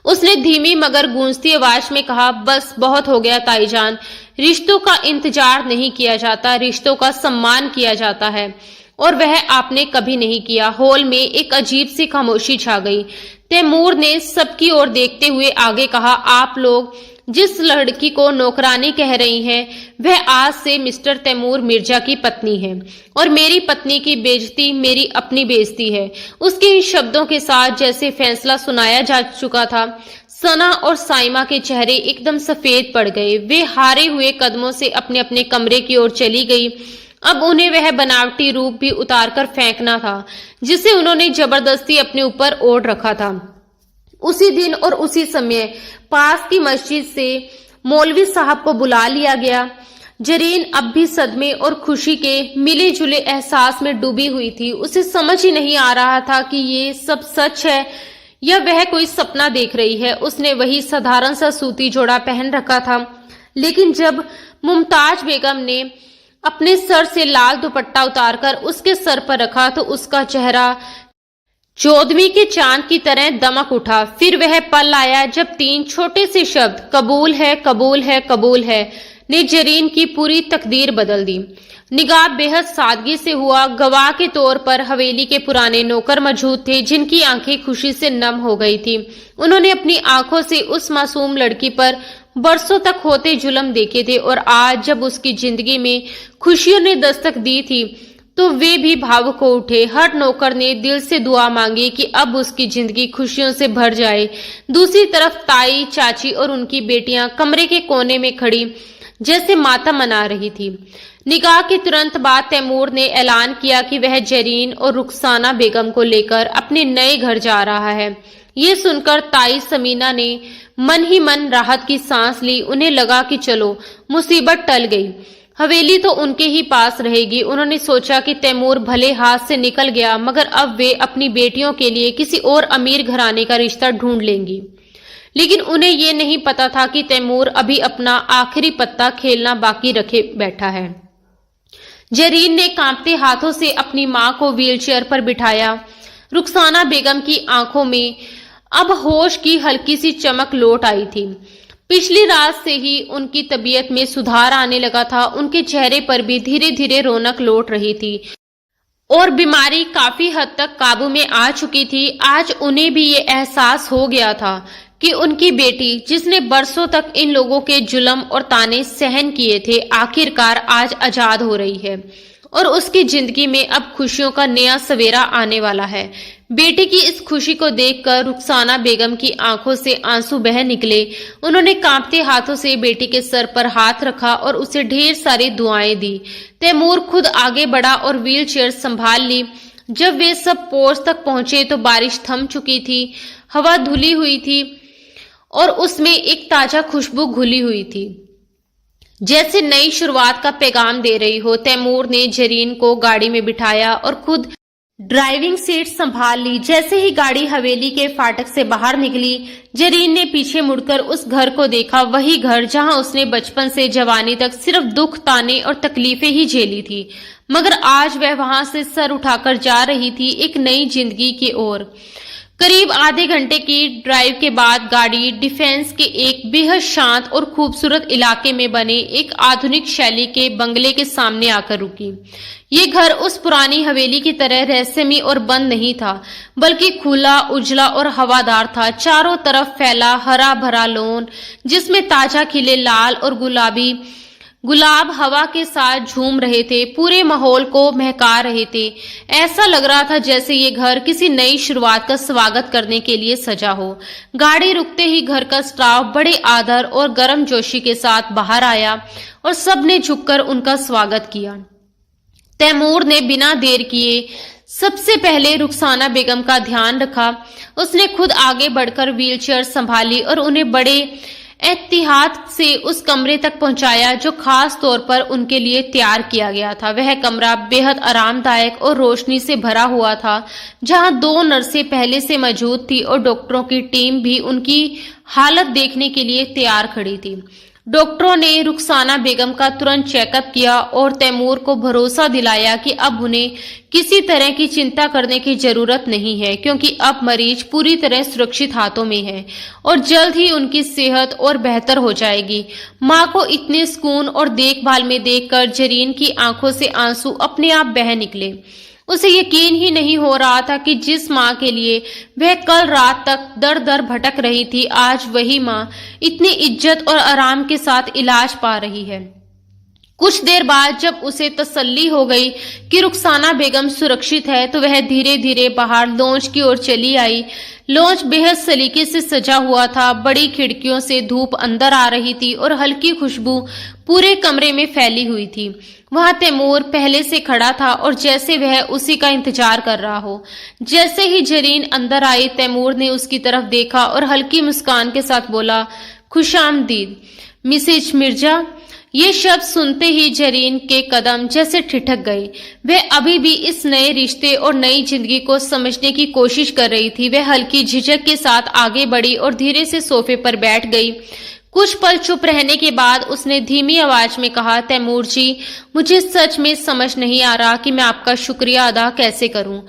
उसने धीमी मगर गूंजती आवाज में कहा, बस बहुत हो गया ताईजान। रिश्तों का इंतजार नहीं किया जाता, रिश्तों का सम्मान किया जाता है, और वह आपने कभी नहीं किया। हॉल में एक अजीब सी खामोशी छा गई। तैमूर ने सबकी ओर देखते हुए आगे कहा, आप लोग जिस लड़की को नौकरानी कह रही हैं, वह आज से मिस्टर तैमूर मिर्जा की पत्नी है, और मेरी पत्नी की बेइज्जती मेरी अपनी बेइज्जती है। उसके इन शब्दों के साथ जैसे फैसला सुनाया जा चुका था, सना और साइमा के चेहरे एकदम सफेद पड़ गए। वे हारे हुए कदमों से अपने अपने कमरे की ओर चली गई। अब उन्हें वह बनावटी रूप भी उतारकर फेंकना था, जिसे उन्होंने जबरदस्ती अपने ऊपर ओढ़ रखा था। उसी दिन और उसी समय पास की मस्जिद से मौलवी साहब को बुला लिया गया। जरीन अब भी सदमे और खुशी के मिले जुले एहसास में डूबी हुई थी। उसे समझ ही नहीं आ रहा था कि ये सब सच है या वह कोई सपना देख रही है। उसने वही साधारण सा सूती जोड़ा पहन रखा था, लेकिन जब मुमताज बेगम ने अपने सर से लाल दुपट्टा उतारकर उसके सर पर रखा तो उसका चेहरा चौदहवीं के चांद की तरह दमक उठा। फिर वह पल आया जब तीन छोटे से शब्द, कबूल है, कबूल है, कबूल है, ने जरीन की पूरी तकदीर बदल दी। निकाह बेहद सादगी से हुआ। गवाह के तौर पर हवेली के पुराने नौकर मौजूद थे, जिनकी आंखें खुशी से नम हो गई थी। उन्होंने अपनी आंखों से उस मासूम लड़की पर बरसों तक होते जुल्म देखे थे, और आज जब उसकी जिंदगी में खुशियों ने दस्तक दी थी तो वे भी भावुक हो उठे। हर नौकर ने दिल से दुआ मांगी कि अब उसकी जिंदगी खुशियों से भर जाए। दूसरी तरफ ताई, चाची और उनकी बेटियां कमरे के कोने में खड़ी जैसे मातम मना रही थी। निकाह के तुरंत बाद तैमूर ने ऐलान किया कि वह जरीन और रुखसाना बेगम को लेकर अपने नए घर जा रहा है। ये सुनकर ताई समीना ने मन ही मन राहत की सांस ली। उन्हें लगा कि चलो, मुसीबत टल गई, हवेली तो उनके ही पास रहेगी। उन्होंने सोचा कि तैमूर भले हाथ से निकल गया, मगर अब वे अपनी बेटियों के लिए किसी और अमीर घराने का रिश्ता ढूंढ लेंगी। लेकिन उन्हें ये नहीं पता था कि तैमूर अभी अपना आखिरी पत्ता खेलना बाकी रखे बैठा है। जरीन ने कांपते हाथों से अपनी मां को व्हीलचेयर पर बिठाया। रुखसाना बेगम की आंखों में अब होश की हल्की सी चमक लौट आई थी। पिछली रात से ही उनकी तबीयत में सुधार आने लगा था। उनके चेहरे पर भी धीरे धीरे रौनक लौट रही थी और बीमारी काफी हद तक काबू में आ चुकी थी। आज उन्हें भी ये एहसास हो गया था कि उनकी बेटी, जिसने बरसों तक इन लोगों के जुल्म और ताने सहन किए थे, आखिरकार आज आजाद हो रही है और उसकी जिंदगी में अब खुशियों का नया सवेरा आने वाला है। बेटी की इस खुशी को देखकर रुखसाना बेगम की आंखों से आंसू बह निकले। उन्होंने कांपते हाथों से बेटी के सर पर हाथ रखा और उसे ढेर सारी दुआएं दी। तैमूर खुद आगे बढ़ा और व्हील चेयर संभाल ली। जब वे सब पोर्च तक पहुंचे तो बारिश थम चुकी थी, हवा धुली हुई थी और उसमें एक ताजा खुशबू घुली हुई थी, जैसे नई शुरुआत का पैगाम दे रही हो। तैमूर ने जरीन को गाड़ी में बिठाया और खुद ड्राइविंग सीट संभाल ली। जैसे ही गाड़ी हवेली के फाटक से बाहर निकली, जरीन ने पीछे मुड़कर उस घर को देखा। वही घर जहां उसने बचपन से जवानी तक सिर्फ दुख, ताने और तकलीफें ही झेली थी, मगर आज वह वहां से सर उठाकर जा रही थी एक नई जिंदगी की ओर। करीब आधे घंटे की ड्राइव के बाद गाड़ी डिफेंस के एक बेहद शांत और खूबसूरत इलाके में बने एक आधुनिक शैली के बंगले के सामने आकर रुकी। ये घर उस पुरानी हवेली की तरह रहस्यमय और बंद नहीं था, बल्कि खुला, उजला और हवादार था। चारों तरफ फैला हरा भरा लॉन, जिसमें ताजा खिले लाल और गुलाबी गुलाब हवा के साथ झूम रहे थे, पूरे माहौल को महका रहे थे। ऐसा लग रहा था जैसे ये घर किसी नई शुरुआत का स्वागत करने के लिए सजा हो। गाड़ी रुकते ही घर का स्टाफ बड़े आदर और गर्मजोशी के साथ बाहर आया और सबने झुककर उनका स्वागत किया। तैमूर ने बिना देर किए सबसे पहले रुखसाना बेगम का ध्यान रखा। उसने खुद आगे बढ़कर व्हीलचेयर संभाली और उन्हें बड़े एहतियात से उस कमरे तक पहुंचाया जो खास तौर पर उनके लिए तैयार किया गया था। वह कमरा बेहद आरामदायक और रोशनी से भरा हुआ था, जहां 2 नर्सें पहले से मौजूद थी और डॉक्टरों की टीम भी उनकी हालत देखने के लिए तैयार खड़ी थी। डॉक्टरों ने रुखसाना बेगम का तुरंत चेकअप किया और तैमूर को भरोसा दिलाया कि अब उन्हें किसी तरह की चिंता करने की जरूरत नहीं है, क्योंकि अब मरीज पूरी तरह सुरक्षित हाथों में है और जल्द ही उनकी सेहत और बेहतर हो जाएगी। मां को इतने सुकून और देखभाल में देखकर जरीन की आंखों से आंसू अपने आप बह निकले। उसे यकीन ही नहीं हो रहा था कि जिस मां के लिए वह कल रात तक दर दर भटक रही थी, आज वही मां इतनी इज्जत और आराम के साथ इलाज पा रही है। कुछ देर बाद जब उसे तसल्ली हो गई कि रुखसाना बेगम सुरक्षित है, तो वह धीरे धीरे बाहर लॉन्च की ओर चली आई। लॉन्च बेहद सलीके से सजा हुआ था। बड़ी खिड़कियों से धूप अंदर आ रही थी और हल्की खुशबू पूरे कमरे में फैली हुई थी। वहां तैमूर पहले से खड़ा था और जैसे वह उसी का इंतजार कर रहा हो। जैसे ही जरीन अंदर आई, तैमूर ने उसकी तरफ देखा और हल्की मुस्कान के साथ बोला, खुशामदीद मिसेज मिर्जा। ये शब्द सुनते ही जरीन के कदम जैसे ठिठक गए। वह अभी भी इस नए रिश्ते और नई जिंदगी को समझने की कोशिश कर रही थी। वह हल्की झिझक के साथ आगे बढ़ी और धीरे से सोफे पर बैठ गई। कुछ पल चुप रहने के बाद उसने धीमी आवाज में कहा, तैमूर जी, मुझे सच में समझ नहीं आ रहा कि मैं आपका शुक्रिया अदा कैसे करूं।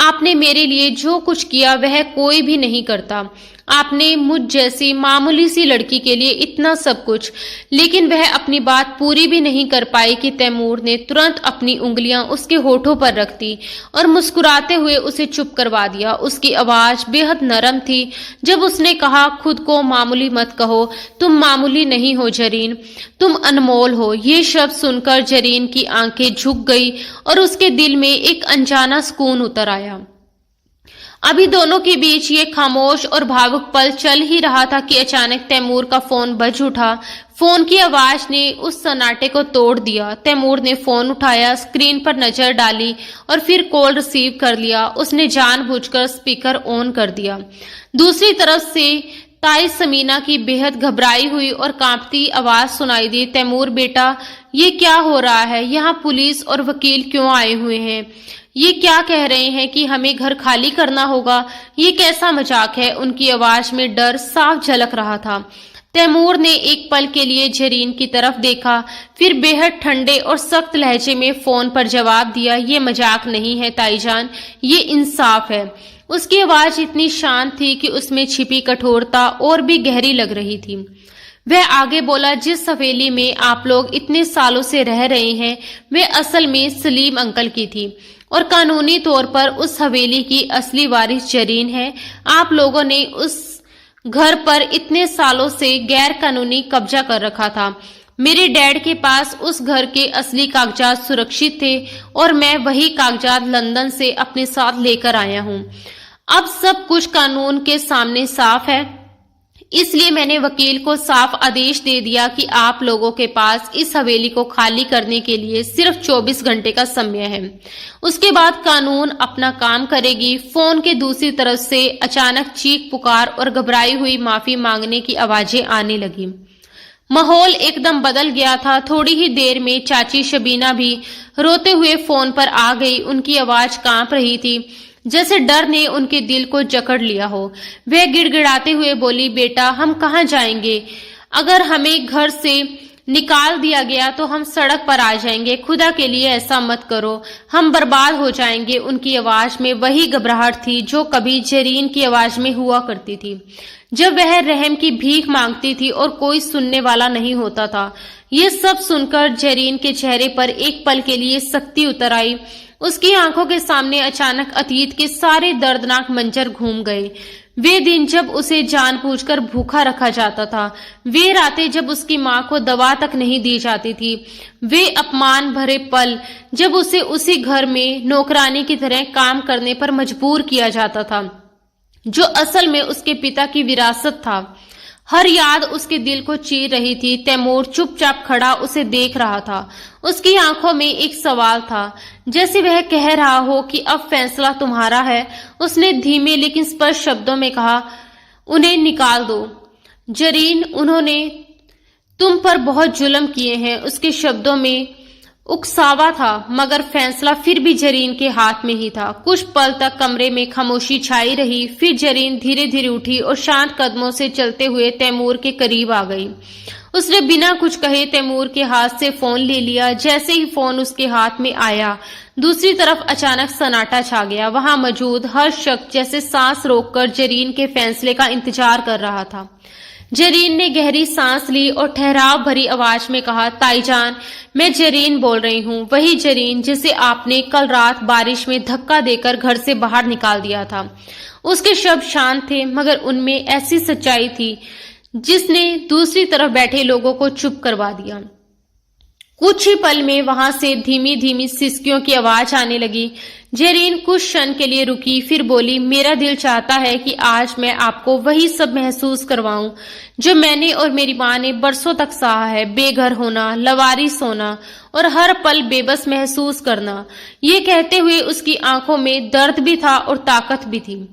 आपने मेरे लिए जो कुछ किया वह कोई भी नहीं करता। आपने मुझ जैसी मामूली सी लड़की के लिए इतना सब कुछ, लेकिन वह अपनी बात पूरी भी नहीं कर पाई कि तैमूर ने तुरंत अपनी उंगलियां उसके होठों पर रख दी और मुस्कुराते हुए उसे चुप करवा दिया। उसकी आवाज बेहद नरम थी जब उसने कहा, खुद को मामूली मत कहो, तुम मामूली नहीं हो जरीन, तुम अनमोल हो। ये शब्द सुनकर जरीन की आंखें झुक गई और उसके दिल में एक अनजाना सुकून उतर आया। अभी दोनों के बीच ये खामोश और भावुक पल चल ही रहा था कि अचानक तैमूर का फोन बज उठा। फोन की आवाज ने उस सन्नाटे को तोड़ दिया। तैमूर ने फोन उठाया, स्क्रीन पर नजर डाली और फिर कॉल रिसीव कर लिया। उसने जानबूझकर स्पीकर ऑन कर दिया। दूसरी तरफ से ताई समीना की बेहद घबराई हुई और कांपती आवाज सुनाई दी, तैमूर बेटा, ये क्या हो रहा है? यहाँ पुलिस और वकील क्यों आए हुए हैं? ये क्या कह रहे हैं कि हमें घर खाली करना होगा? ये कैसा मजाक है? उनकी आवाज में डर साफ झलक रहा था। तैमूर ने एक पल के लिए जरीन की तरफ देखा, फिर बेहद ठंडे और सख्त लहजे में फोन पर जवाब दिया, ये मजाक नहीं है ताईजान, ये इंसाफ है। उसकी आवाज इतनी शांत थी कि उसमें छिपी कठोरता और भी गहरी लग रही थी। वह आगे बोला, जिस हवेली में आप लोग इतने सालों से रह रहे हैं, वे असल में सलीम अंकल की थी और कानूनी तौर पर उस हवेली की असली वारिस जरीन है। आप लोगों ने उस घर पर इतने सालों से गैर कानूनी कब्जा कर रखा था। मेरे डैड के पास उस घर के असली कागजात सुरक्षित थे और मैं वही कागजात लंदन से अपने साथ लेकर आया हूँ। अब सब कुछ कानून के सामने साफ है, इसलिए मैंने वकील को साफ आदेश दे दिया कि आप लोगों के पास इस हवेली को खाली करने के लिए सिर्फ 24 घंटे का समय है। उसके बाद कानून अपना काम करेगी। फोन के दूसरी तरफ से अचानक चीख पुकार और घबराई हुई माफी मांगने की आवाजें आने लगी। माहौल एकदम बदल गया था। थोड़ी ही देर में चाची शबीना भी रोते हुए फोन पर आ गई। उनकी आवाज कांप रही थी, जैसे डर ने उनके दिल को जकड़ लिया हो। वह गिड़गिड़ाते हुए बोली, बेटा हम कहाँ जाएंगे? अगर हमें घर से निकाल दिया गया तो हम सड़क पर आ जाएंगे। खुदा के लिए ऐसा मत करो, हम बर्बाद हो जाएंगे। उनकी आवाज में वही घबराहट थी जो कभी जरीन की आवाज में हुआ करती थी, जब वह रहम की भीख मांगती थी और कोई सुनने वाला नहीं होता था। ये सब सुनकर जरीन के चेहरे पर एक पल के लिए सख्ती उतर आई। उसकी आंखों के सामने अचानक अतीत के सारे दर्दनाक मंजर घूम गए। वे दिन जब उसे जानबूझकर भूखा रखा जाता था, वे रातें जब उसकी मां को दवा तक नहीं दी जाती थी, वे अपमान भरे पल जब उसे उसी घर में नौकरानी की तरह काम करने पर मजबूर किया जाता था, जो असल में उसके पिता की विरासत था। हर याद उसके दिल को चीर रही थी। तैमूर चुपचाप खड़ा उसे देख रहा था। उसकी आंखों में एक सवाल था, जैसे वह कह रहा हो कि अब फैसला तुम्हारा है। उसने धीमे लेकिन स्पष्ट शब्दों में कहा, उन्हें निकाल दो जरीन, उन्होंने तुम पर बहुत जुल्म किए हैं। उसके शब्दों में उकसावा था, मगर फैसला फिर भी जरीन के हाथ में ही था। कुछ पल तक कमरे में खामोशी छाई रही। फिर जरीन धीरे धीरे उठी और शांत कदमों से चलते हुए तैमूर के करीब आ गई। उसने बिना कुछ कहे तैमूर के हाथ से फोन ले लिया। जैसे ही फोन उसके हाथ में आया, दूसरी तरफ अचानक सन्नाटा छा गया। वहां मौजूद हर शख्स जैसे सांस रोककर जरीन के फैसले का इंतजार कर रहा था। जरीन ने गहरी सांस ली और ठहराव भरी आवाज में कहा, ताईजान, मैं जरीन बोल रही हूँ, वही जरीन जिसे आपने कल रात बारिश में धक्का देकर घर से बाहर निकाल दिया था। उसके शब्द शांत थे, मगर उनमें ऐसी सच्चाई थी जिसने दूसरी तरफ बैठे लोगों को चुप करवा दिया। कुछ ही पल में वहां से धीमी धीमी सिसकियों की आवाज आने लगी। जरीन कुछ क्षण के लिए रुकी, फिर बोली, मेरा दिल चाहता है कि आज मैं आपको वही सब महसूस करवाऊं जो मैंने और मेरी मां ने बरसों तक सहा है। बेघर होना, लवारिस होना और हर पल बेबस महसूस करना। ये कहते हुए उसकी आंखों में दर्द भी था और ताकत भी थी।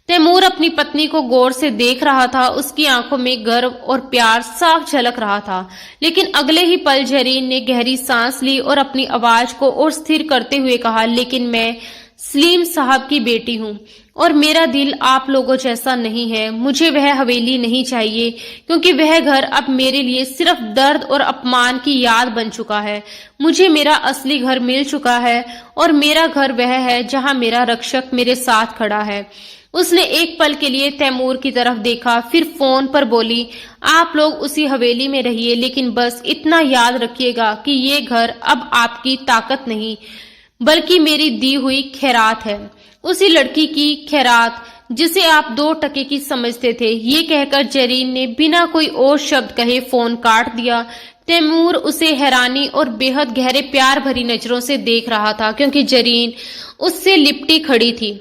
तैमूर अपनी पत्नी को गौर से देख रहा था। उसकी आंखों में गर्व और प्यार साफ झलक रहा था। लेकिन अगले ही पल जरीन ने गहरी सांस ली और अपनी आवाज को और स्थिर करते हुए कहा, लेकिन मैं सलीम साहब की बेटी हूँ और मेरा दिल आप लोगों जैसा नहीं है। मुझे वह हवेली नहीं चाहिए, क्योंकि वह घर अब मेरे लिए सिर्फ दर्द और अपमान की याद बन चुका है। मुझे मेरा असली घर मिल चुका है और मेरा घर वह है जहां मेरा रक्षक मेरे साथ खड़ा है। उसने एक पल के लिए तैमूर की तरफ देखा, फिर फोन पर बोली, आप लोग उसी हवेली में रहिए, लेकिन बस इतना याद रखिएगा कि ये घर अब आपकी ताकत नहीं बल्कि मेरी दी हुई खैरात है। उसी लड़की की खैरात जिसे आप 2 टके की समझते थे। ये कहकर जरीन ने बिना कोई और शब्द कहे फोन काट दिया। तैमूर उसे हैरानी और बेहद गहरे प्यार भरी नजरों से देख रहा था, क्योंकि जरीन उससे लिपटी खड़ी थी।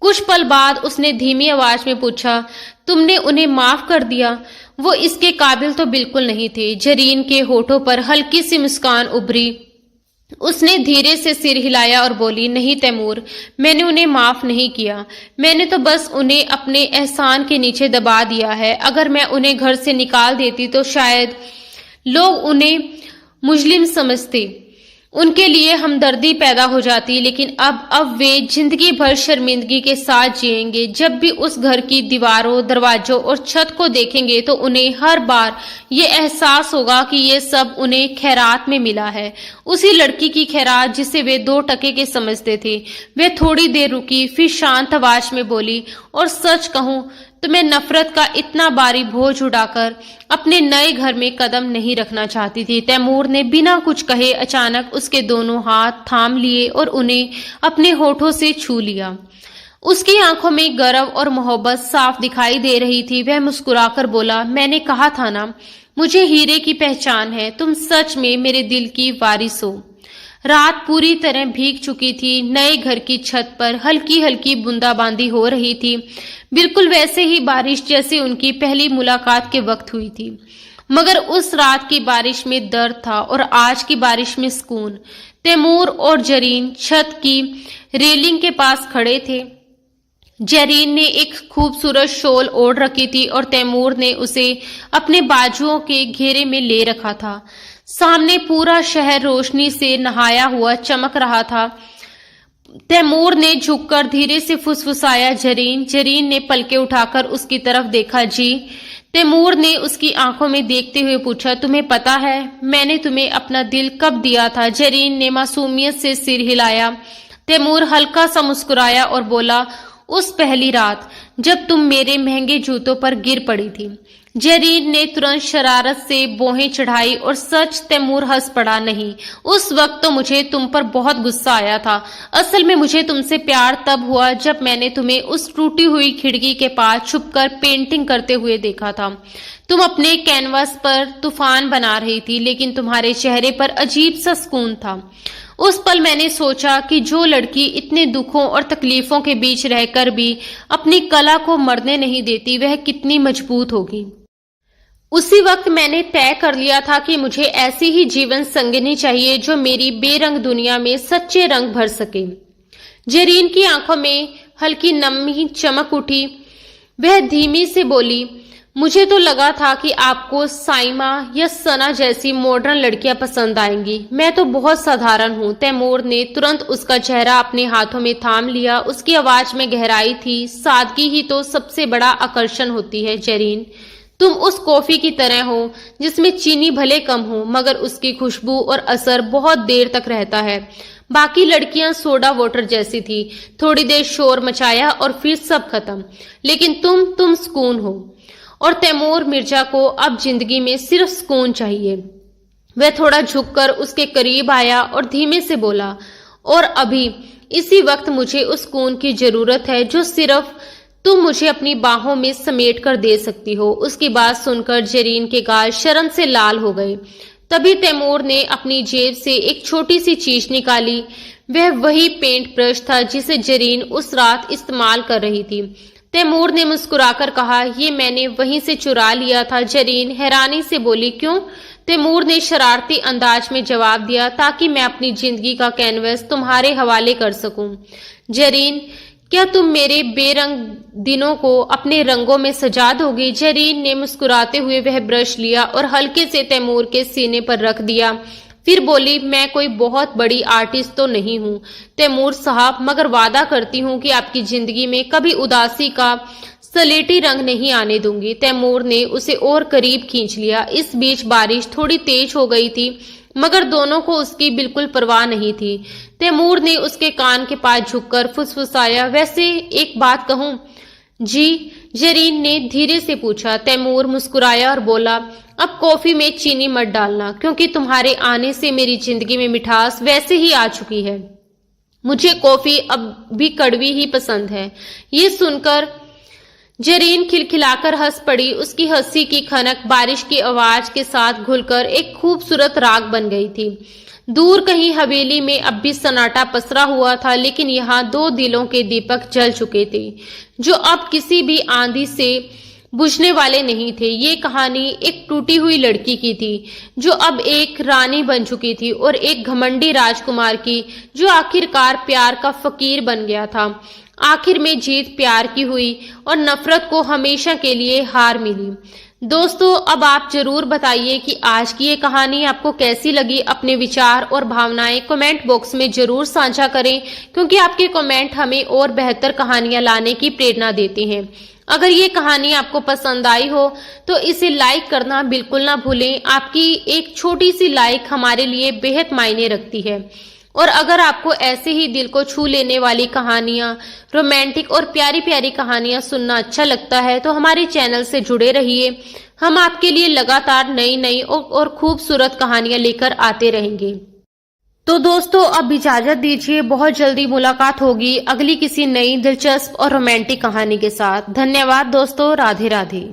कुछ पल बाद उसने धीमी आवाज में पूछा, तुमने उन्हें माफ कर दिया? वो इसके काबिल तो बिल्कुल नहीं थे। जरीन के होठों पर हल्की सी मुस्कान उभरी। उसने धीरे से सिर हिलाया और बोली, नहीं तैमूर, मैंने उन्हें माफ नहीं किया। मैंने तो बस उन्हें अपने एहसान के नीचे दबा दिया है। अगर मैं उन्हें घर से निकाल देती तो शायद लोग उन्हें मुजरिम समझते, उनके लिए हमदर्दी पैदा हो जाती। लेकिन अब वे जिंदगी भर शर्मिंदगी के साथ जिएंगे। जब भी उस घर की दीवारों, दरवाजों और छत को देखेंगे तो उन्हें हर बार ये एहसास होगा कि ये सब उन्हें खैरात में मिला है, उसी लड़की की खैरात जिसे वे 2 टके के समझते थे। वे थोड़ी देर रुकी, फिर शांत आवाज में बोली, और सच कहूं तो मैं नफरत का इतना भारी बोझ उठाकर अपने नए घर में कदम नहीं रखना चाहती थी। तैमूर ने बिना कुछ कहे अचानक उसके दोनों हाथ थाम लिए और उन्हें अपने होठों से छू लिया। उसकी आंखों में गर्व और मोहब्बत साफ दिखाई दे रही थी। वह मुस्कुराकर बोला, मैंने कहा था ना, मुझे हीरे की पहचान है। तुम सच में मेरे दिल की वारिस हो। रात पूरी तरह भीग चुकी थी। नए घर की छत पर हल्की हल्की बूंदाबांदी हो रही थी, बिल्कुल वैसे ही बारिश जैसे उनकी पहली मुलाकात के वक्त हुई थी। मगर उस रात की बारिश में दर्द था और आज की बारिश में सुकून। तैमूर और जरीन छत की रेलिंग के पास खड़े थे। जेरीन ने एक खूबसूरत शॉल ओढ़ रखी थी और तैमूर ने उसे अपने बाजुओं के घेरे में ले रखा था। सामने पूरा शहर रोशनी से नहाया हुआ चमक रहा था। तैमूर ने झुककर धीरे से फुसफुसाया, जेरीन। जेरीन ने पलके उठाकर उसकी तरफ देखा। जी। तैमूर ने उसकी आंखों में देखते हुए पूछा, तुम्हें पता है मैंने तुम्हें अपना दिल कब दिया था? जेरीन ने मासूमियत से सिर हिलाया। तैमूर हल्का सा मुस्कुराया और बोला, उस पहली रात जब तुम मेरे महंगे जूतों पर गिर पड़ी थी। जेरीन ने तुरंत शरारत से भौहें चढ़ाई और सच, तैमूर हंस पड़ा। नहीं, उस वक्त तो मुझे तुम पर बहुत गुस्सा आया था। असल में मुझे तुमसे प्यार तब हुआ जब मैंने तुम्हें उस टूटी हुई खिड़की के पास छुपकर पेंटिंग करते हुए देखा था। तुम अपने कैनवास पर तूफान बना रही थी, लेकिन तुम्हारे चेहरे पर अजीब सा सुकून था। उस पल मैंने सोचा कि जो लड़की इतने दुखों और तकलीफों के बीच रहकर भी अपनी कला को मरने नहीं देती, वह कितनी मजबूत होगी। उसी वक्त मैंने तय कर लिया था कि मुझे ऐसी ही जीवन संगिनी चाहिए जो मेरी बेरंग दुनिया में सच्चे रंग भर सके। जेरीन की आंखों में हल्की नमी चमक उठी। वह धीमी से बोली, मुझे तो लगा था कि आपको साइमा या सना जैसी मॉडर्न लड़कियां पसंद आएंगी। मैं तो बहुत साधारण हूँ। तैमूर ने तुरंत उसका चेहरा अपने हाथों में थाम लिया। उसकी आवाज में गहराई थी। सादगी ही तो सबसे बड़ा आकर्षण होती है जेरीन। तुम उस कॉफी की तरह हो जिसमें चीनी भले कम हो, मगर उसकी खुशबू और असर बहुत देर तक रहता है। बाकी लड़कियां सोडा वाटर जैसी थी, थोड़ी देर शोर मचाया और फिर सब खत्म। लेकिन तुम सुकून हो। और तैमूर मिर्जा को अब जिंदगी में सिर्फ सुकून चाहिए। वह थोड़ा झुककर उसके करीब आया और धीमे से बोला, और अभी इसी वक्त मुझे उस सुकून की जरूरत है जो सिर्फ तुम मुझे अपनी बाहों में समेट कर दे सकती हो। उसकी बात सुनकर जेरीन के गाल शर्म से लाल हो गए। तभी तैमूर ने अपनी जेब से एक छोटी सी चीज निकाली। वह वही पेंट ब्रश था जिसे जेरीन उस रात इस्तेमाल कर रही थी। तैमूर ने मुस्कुराकर कहा, ये मैंने वहीं से चुरा लिया था। जेरीन हैरानी से बोली, क्यों? तैमूर ने शरारती अंदाज में जवाब दिया, ताकि मैं अपनी जिंदगी का कैनवस तुम्हारे हवाले कर सकूं। जेरीन, क्या तुम मेरे बेरंग दिनों को अपने रंगों में सजा दोगी? जेरीन ने मुस्कुराते हुए वह ब्रश लिया और हल्के से तैमूर के सीने पर रख दिया। फिर बोली, मैं कोई बहुत बड़ी आर्टिस्ट तो नहीं हूँ तैमूर साहब, मगर वादा करती हूँ कि आपकी जिंदगी में कभी उदासी का सलेटी रंग नहीं आने दूंगी। तैमूर ने उसे और करीब खींच लिया। इस बीच बारिश थोड़ी तेज हो गई थी, मगर दोनों को उसकी बिल्कुल परवाह नहीं थी। तैमूर ने उसके कान के पास झुककर फुसफुसाया, वैसे एक बात कहूं? जी, जेरीन ने धीरे से पूछा। तैमूर मुस्कुराया और बोला, अब कॉफी में चीनी मत डालना, क्योंकि तुम्हारे आने से मेरी जिंदगी में मिठास वैसे ही आ चुकी है। मुझे कॉफी अब भी कड़वी ही पसंद है। ये सुनकर जेरीन खिलखिलाकर हंस पड़ी। उसकी हंसी की खनक बारिश की आवाज के साथ घुलकर एक खूबसूरत राग बन गई थी। दूर कहीं हवेली में अब भी सन्नाटा पसरा हुआ था, लेकिन यहाँ दो दिलों के दीपक जल चुके थे, जो अब किसी भी आंधी से बुझने वाले नहीं थे। ये कहानी एक टूटी हुई लड़की की थी, जो अब एक रानी बन चुकी थी, और एक घमंडी राजकुमार की, जो आखिरकार प्यार का फकीर बन गया था। आखिर में जीत प्यार की हुई और नफरत को हमेशा के लिए हार मिली। दोस्तों, अब आप जरूर बताइए कि आज की ये कहानी आपको कैसी लगी। अपने विचार और भावनाएं कमेंट बॉक्स में जरूर साझा करें, क्योंकि आपके कमेंट हमें और बेहतर कहानियां लाने की प्रेरणा देते हैं। अगर ये कहानी आपको पसंद आई हो तो इसे लाइक करना बिल्कुल ना भूलें। आपकी एक छोटी सी लाइक हमारे लिए बेहद मायने रखती है। और अगर आपको ऐसे ही दिल को छू लेने वाली कहानियां, रोमांटिक और प्यारी प्यारी कहानियां सुनना अच्छा लगता है, तो हमारे चैनल से जुड़े रहिए। हम आपके लिए लगातार नई नई और खूबसूरत कहानियां लेकर आते रहेंगे। तो दोस्तों, अब इजाजत दीजिए। बहुत जल्दी मुलाकात होगी अगली किसी नई दिलचस्प और रोमांटिक कहानी के साथ। धन्यवाद दोस्तों। राधे राधे।